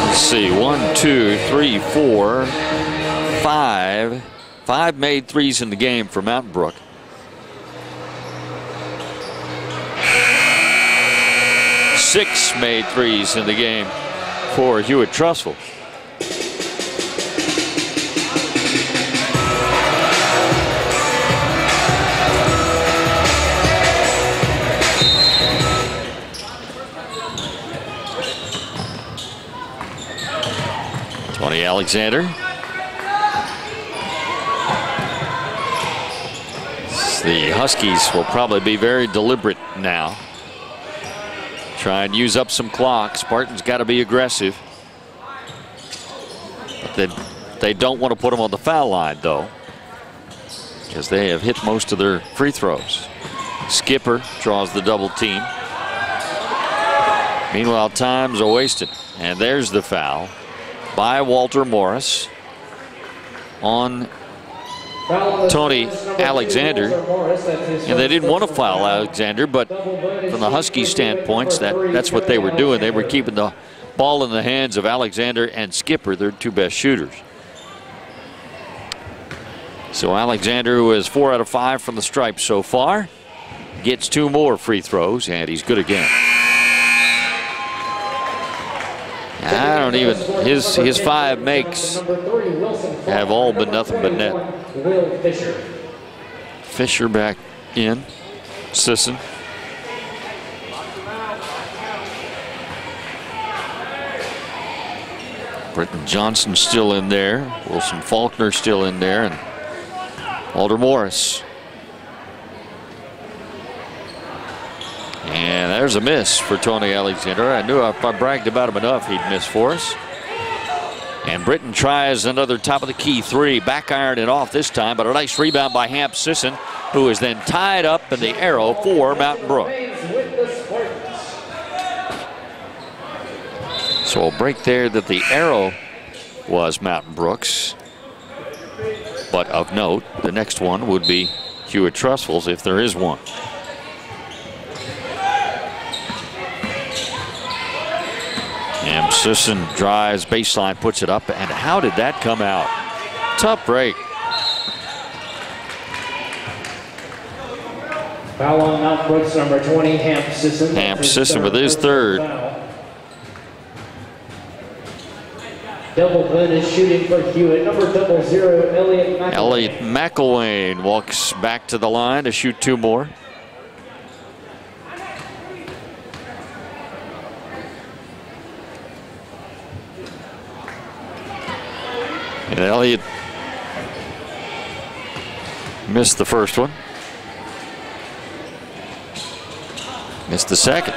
Let's see, 1, 2, 3, 4, 5. 5 made threes in the game for Mountain Brook. 6 made threes in the game for Hewitt Trussville. Tony Alexander. The Huskies will probably be very deliberate now. Try and use up some clock. Spartans got to be aggressive. But they don't want to put them on the foul line, though, because they have hit most of their free throws. Skipper draws the double team. Meanwhile, times are wasted. And there's the foul by Walter Morris on Tony Alexander. And they didn't want to foul Alexander, but from the Husky standpoint, that's what they were doing. They were keeping the ball in the hands of Alexander and Skipper, their two best shooters. So Alexander, who is 4 out of 5 from the stripe so far, gets 2 more free throws, and he's good again. I don't even, his 5 makes have all been nothing but net. Fisher back in. Sisson. Britton Johnson still in there. Wilson Faulkner still in there. And Walter Morris. And there's a miss for Tony Alexander. I knew if I bragged about him enough, he'd miss for us. And Britton tries another top of the key 3. Back iron it off this time, but a nice rebound by Hamp Sisson, who is then tied up in the arrow for Mountain Brook. So a break there that the arrow was Mountain Brook's. But of note, the next one would be Hewitt Trussville's, if there is one. And Sisson drives baseline, puts it up, and how did that come out? Tough break. Foul on Mountain Brook's number 20, Hamp Sisson. Hamp Sisson with his 3rd. Double Glenn is shooting for Hewitt. Number 00, Elliott McElwain. Elliott McElwain walks back to the line to shoot 2 more. And Elliott missed the first one. Missed the second.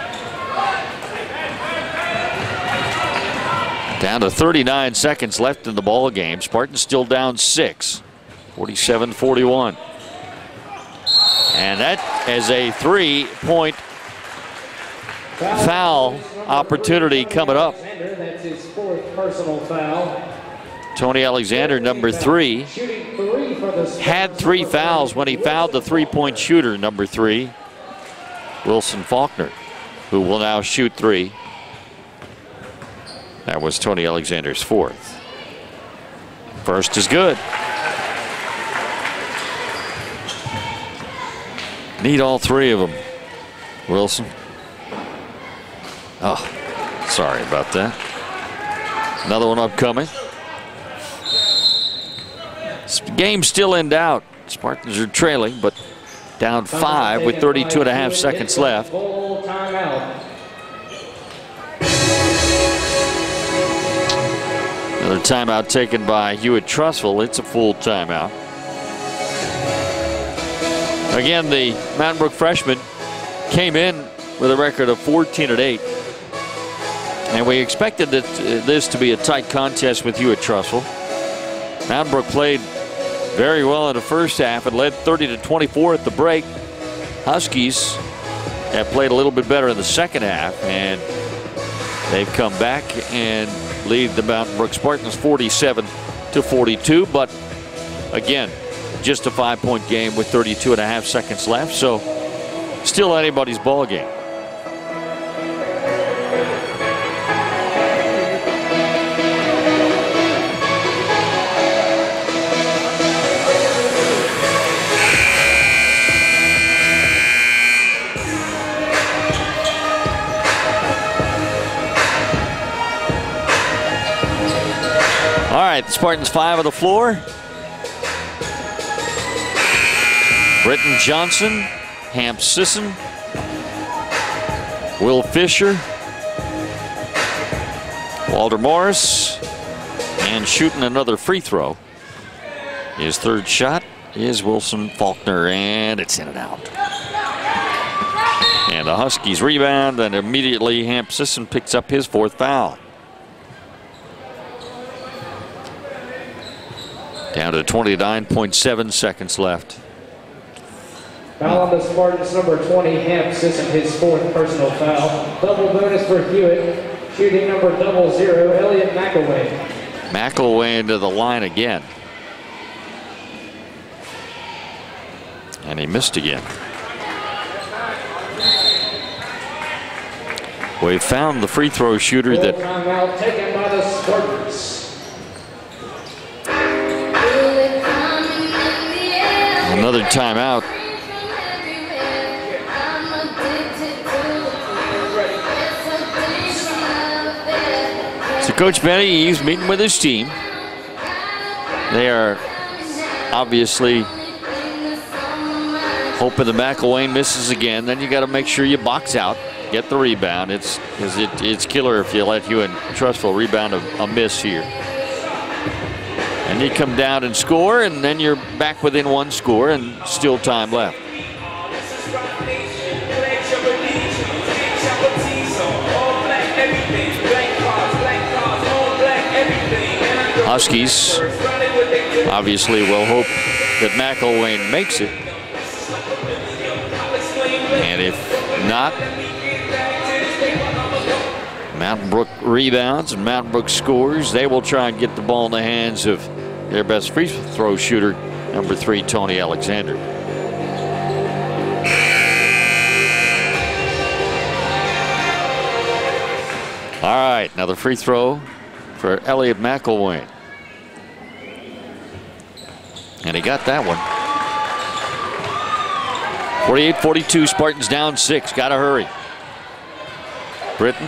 Down to 39 seconds left in the ball game. Spartans still down 6, 47-41. And that is a 3-point foul opportunity coming up. That's his 4th personal foul. Tony Alexander, number 3, had 3 fouls when he fouled the 3-point shooter, number 3, Wilson Faulkner, who will now shoot 3. That was Tony Alexander's 4th. First is good. Need all 3 of them, Wilson. Oh, sorry about that. Another one upcoming. Game still in doubt. Spartans are trailing, but down 5 with 32.5 seconds left. Another timeout taken by Hewitt Trussville. It's a full timeout. Again, the Mountain Brook freshman came in with a record of 14-8. And we expected this to be a tight contest with Hewitt Trussville. Mountain Brook played very well in the first half and led 30-24 at the break. Huskies have played a little bit better in the second half, and they've come back and lead the Mountain Brook Spartans 47-42. But again, just a 5-point game with 32.5 seconds left, so still anybody's ball game. Spartans 5 on the floor. Britton Johnson, Hamp Sisson, Will Fisher, Walter Morris, and shooting another free throw. His third shot is Wilson Faulkner, and it's in and out. And the Huskies rebound, and immediately Hamp Sisson picks up his fourth foul. Down to 29.7 seconds left. Foul on the Spartans, number 20, Hamp Sisson, his fourth personal foul. Double bonus for Hewitt. Shooting number 00, Elliot McElwain. McElwain into the line again. And he missed again. We found the free throw shooter that. Timeout taken by the Spartans. Another timeout. So Coach Benny, he's meeting with his team. They are obviously hoping the McElwain misses again. Then you got to make sure you box out, get the rebound. It's killer if you let Hewitt Trussville rebound a miss here. And you come down and score, and then you're back within one score and still time left. Huskies obviously will hope that McElwain makes it. And if not, Mountain Brook rebounds and Mountain Brook scores. They will try and get the ball in the hands of their best free throw shooter, number 3, Tony Alexander. All right, another free throw for Elliot McElwain. And he got that one. 48-42, Spartans down 6. Got to hurry. Britton.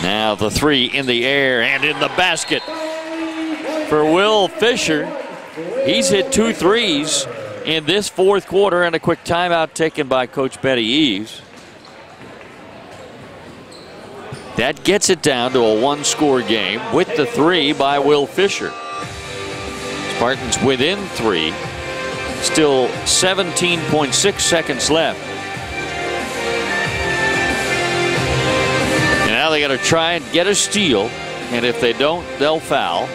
Now the 3 in the air and in the basket for Will Fisher. He's hit 2 threes in this fourth quarter, and a quick timeout taken by Coach Betty Eves. That gets it down to a 1-score game with the 3 by Will Fisher. Spartans within 3. Still 17.6 seconds left. And now they got to try and get a steal. And if they don't, they'll foul.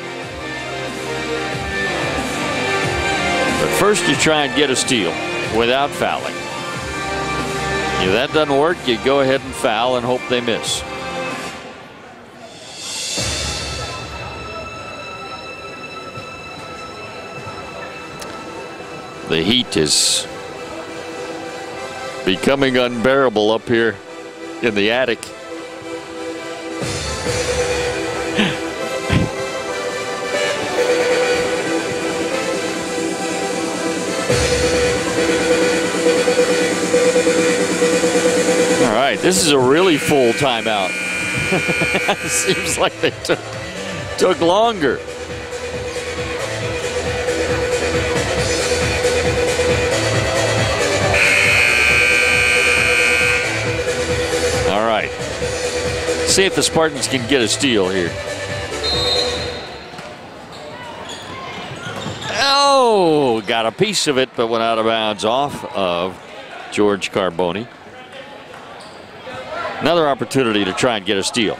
But first you try and get a steal without fouling. If that doesn't work, you go ahead and foul and hope they miss. The heat is becoming unbearable up here in the attic. All right, this is a really full timeout. It seems like they took longer. All right. See if the Spartans can get a steal here. Oh, got a piece of it, but went out of bounds off of George Carboni. Another opportunity to try and get a steal.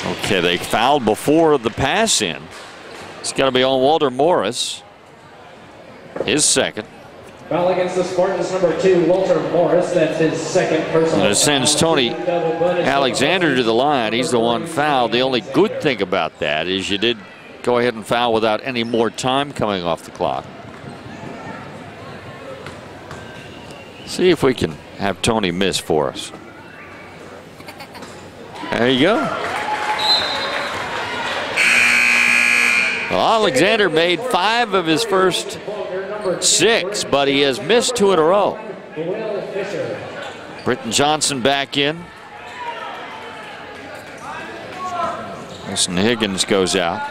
Okay, they fouled before the pass in. It's got to be on Walter Morris. His second. Foul against the Spartans, number 2, Walter Morris. That's his second personal. And it sends Tony Alexander to the line. He's the one fouled. The only good thing about that is you did go ahead and foul without any more time coming off the clock. See if we can have Tony miss for us. There you go. Well, Alexander made 5 of his first 6, but he has missed 2 in a row. Will Fisher. Britton Johnson back in. Wilson Higgins goes out.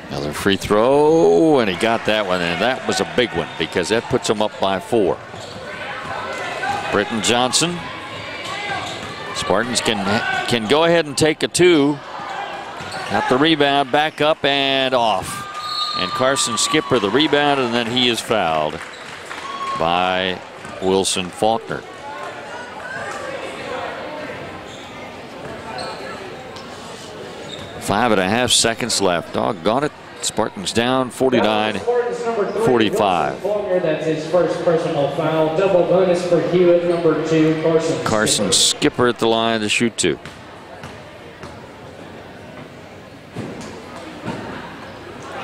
Another free throw, and he got that one, and that was a big one because that puts him up by 4. Britton Johnson. Spartans can go ahead and take a 2. Got the rebound, back up and off. And Carson Skipper the rebound, and then he is fouled by Wilson Faulkner. Five and a half seconds left. Doggone it. Spartans down 49-45. That's his first personal foul. Double bonus for Hewitt, number 2, Carson Skipper at the line to shoot 2.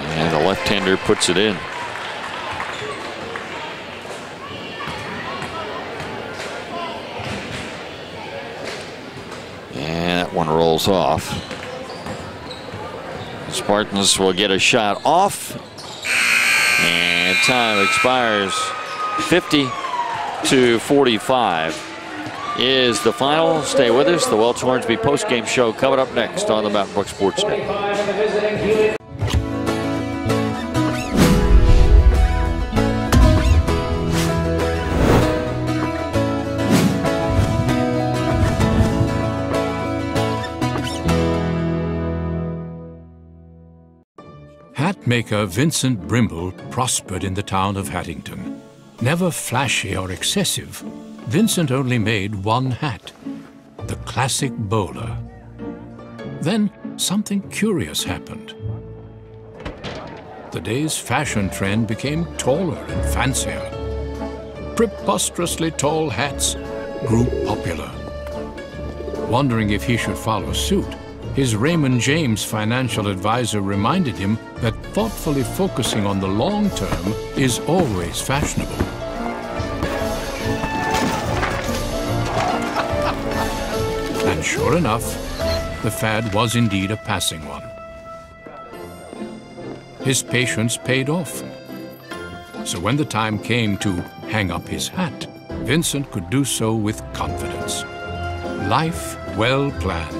And the left-hander puts it in. And that one rolls off. Spartans will get a shot off, and time expires. 50-45 is the final. Stay with us. The Welch Hornsby postgame show coming up next on the Mountain Brook Sports Net. Hatmaker Vincent Brimble prospered in the town of Hattington. Never flashy or excessive, Vincent only made one hat, the classic bowler. Then something curious happened. The day's fashion trend became taller and fancier. Preposterously tall hats grew popular. Wondering if he should follow suit, his Raymond James financial advisor reminded him that thoughtfully focusing on the long term is always fashionable. And sure enough, the fad was indeed a passing one. His patience paid off. So when the time came to hang up his hat, Vincent could do so with confidence. Life well planned.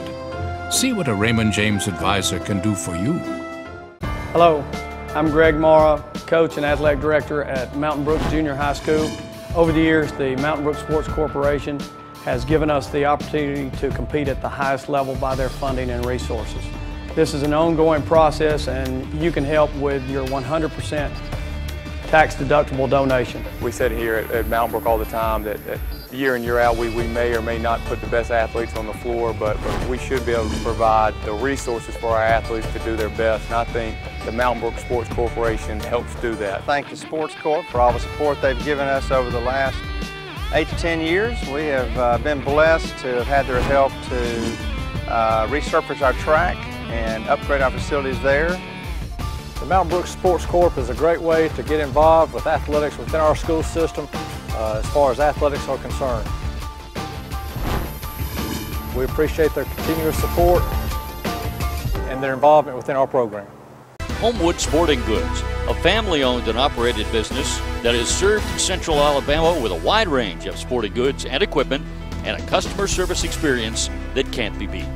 See what a Raymond James advisor can do for you. Hello, I'm Greg Mara, coach and athletic director at Mountain Brook Junior High School. Over the years, the Mountain Brook Sports Corporation has given us the opportunity to compete at the highest level by their funding and resources. This is an ongoing process, and you can help with your 100% tax-deductible donation. We said here at Mountain Brook all the time that year in, year out, we may or may not put the best athletes on the floor, but we should be able to provide the resources for our athletes to do their best. And I think the Mountain Brook Sports Corporation helps do that. Thank the Sports Corp for all the support they've given us over the last 8 to 10 years. We have been blessed to have had their help to resurface our track and upgrade our facilities there. The Mountain Brook Sports Corp is a great way to get involved with athletics within our school system as far as athletics are concerned. We appreciate their continuous support and their involvement within our program. Homewood Sporting Goods, a family-owned and operated business that has served Central Alabama with a wide range of sporting goods and equipment and a customer service experience that can't be beat.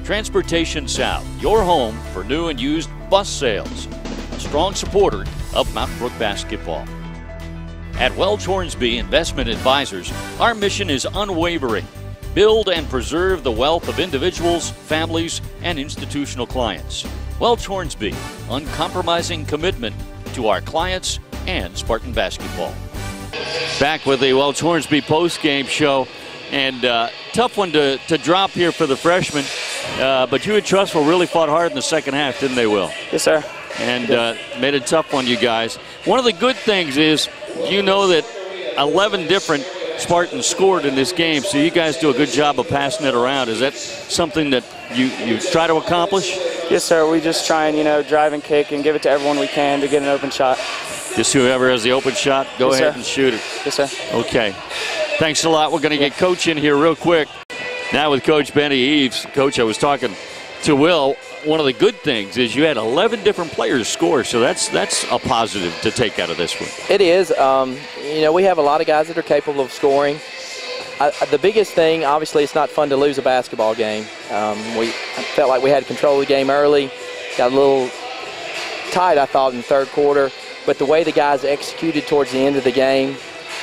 Transportation South, your home for new and used bus sales, a strong supporter of Mountain Brook basketball. At Welch Hornsby Investment Advisors, our mission is unwavering. Build and preserve the wealth of individuals, families, and institutional clients. Welch Hornsby, uncompromising commitment to our clients and Spartan basketball. Back with the Welch Hornsby post-game show, and tough one to drop here for the freshmen, but Hewitt Trustful really fought hard in the second half, didn't they, Will? Yes, sir. And made it tough on you guys. One of the good things is you know that 11 different Spartans scored in this game, so you guys do a good job of passing it around. Is that something that you try to accomplish? Yes, sir. We just try and, drive and kick and give it to everyone we can to get an open shot. Just whoever has the open shot, go yes, ahead sir. and shoot it. Yes, sir. Okay. Thanks a lot. We're going to get Coach in here real quick. Now with Coach Benny Eves. Coach, I was talking to Will. one of the good things is you had 11 different players score, so that's a positive to take out of this one. It is. You know, we have a lot of guys that are capable of scoring. The biggest thing, obviously, it's not fun to lose a basketball game. We felt like we had control of the game early, got a little tight, I thought, in the third quarter. But the way the guys executed towards the end of the game,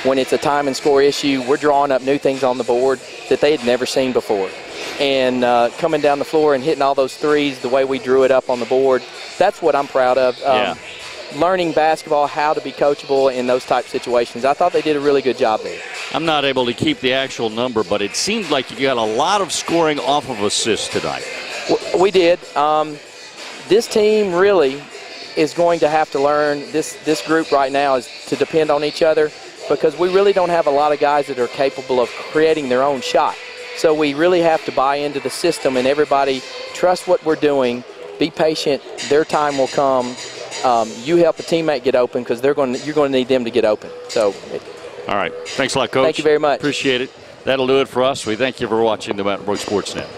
when it's a time and score issue, we're drawing up new things on the board that they had never seen before. And coming down the floor and hitting all those threes the way we drew it up on the board, that's what I'm proud of. Learning basketball, how to be coachable in those type situations. I thought they did a really good job there. I'm not able to keep the actual number, but it seemed like you got a lot of scoring off of assists tonight. We did. This team really is going to have to learn, this group right now is to depend on each other, because we really don't have a lot of guys that are capable of creating their own shot. So we really have to buy into the system, and everybody trust what we're doing, be patient, their time will come. You help a teammate get open, because you're going to need them to get open. So, all right. Thanks a lot, Coach. Thank you very much. Appreciate it. That'll do it for us. We thank you for watching the Mountain Brook Sports Net.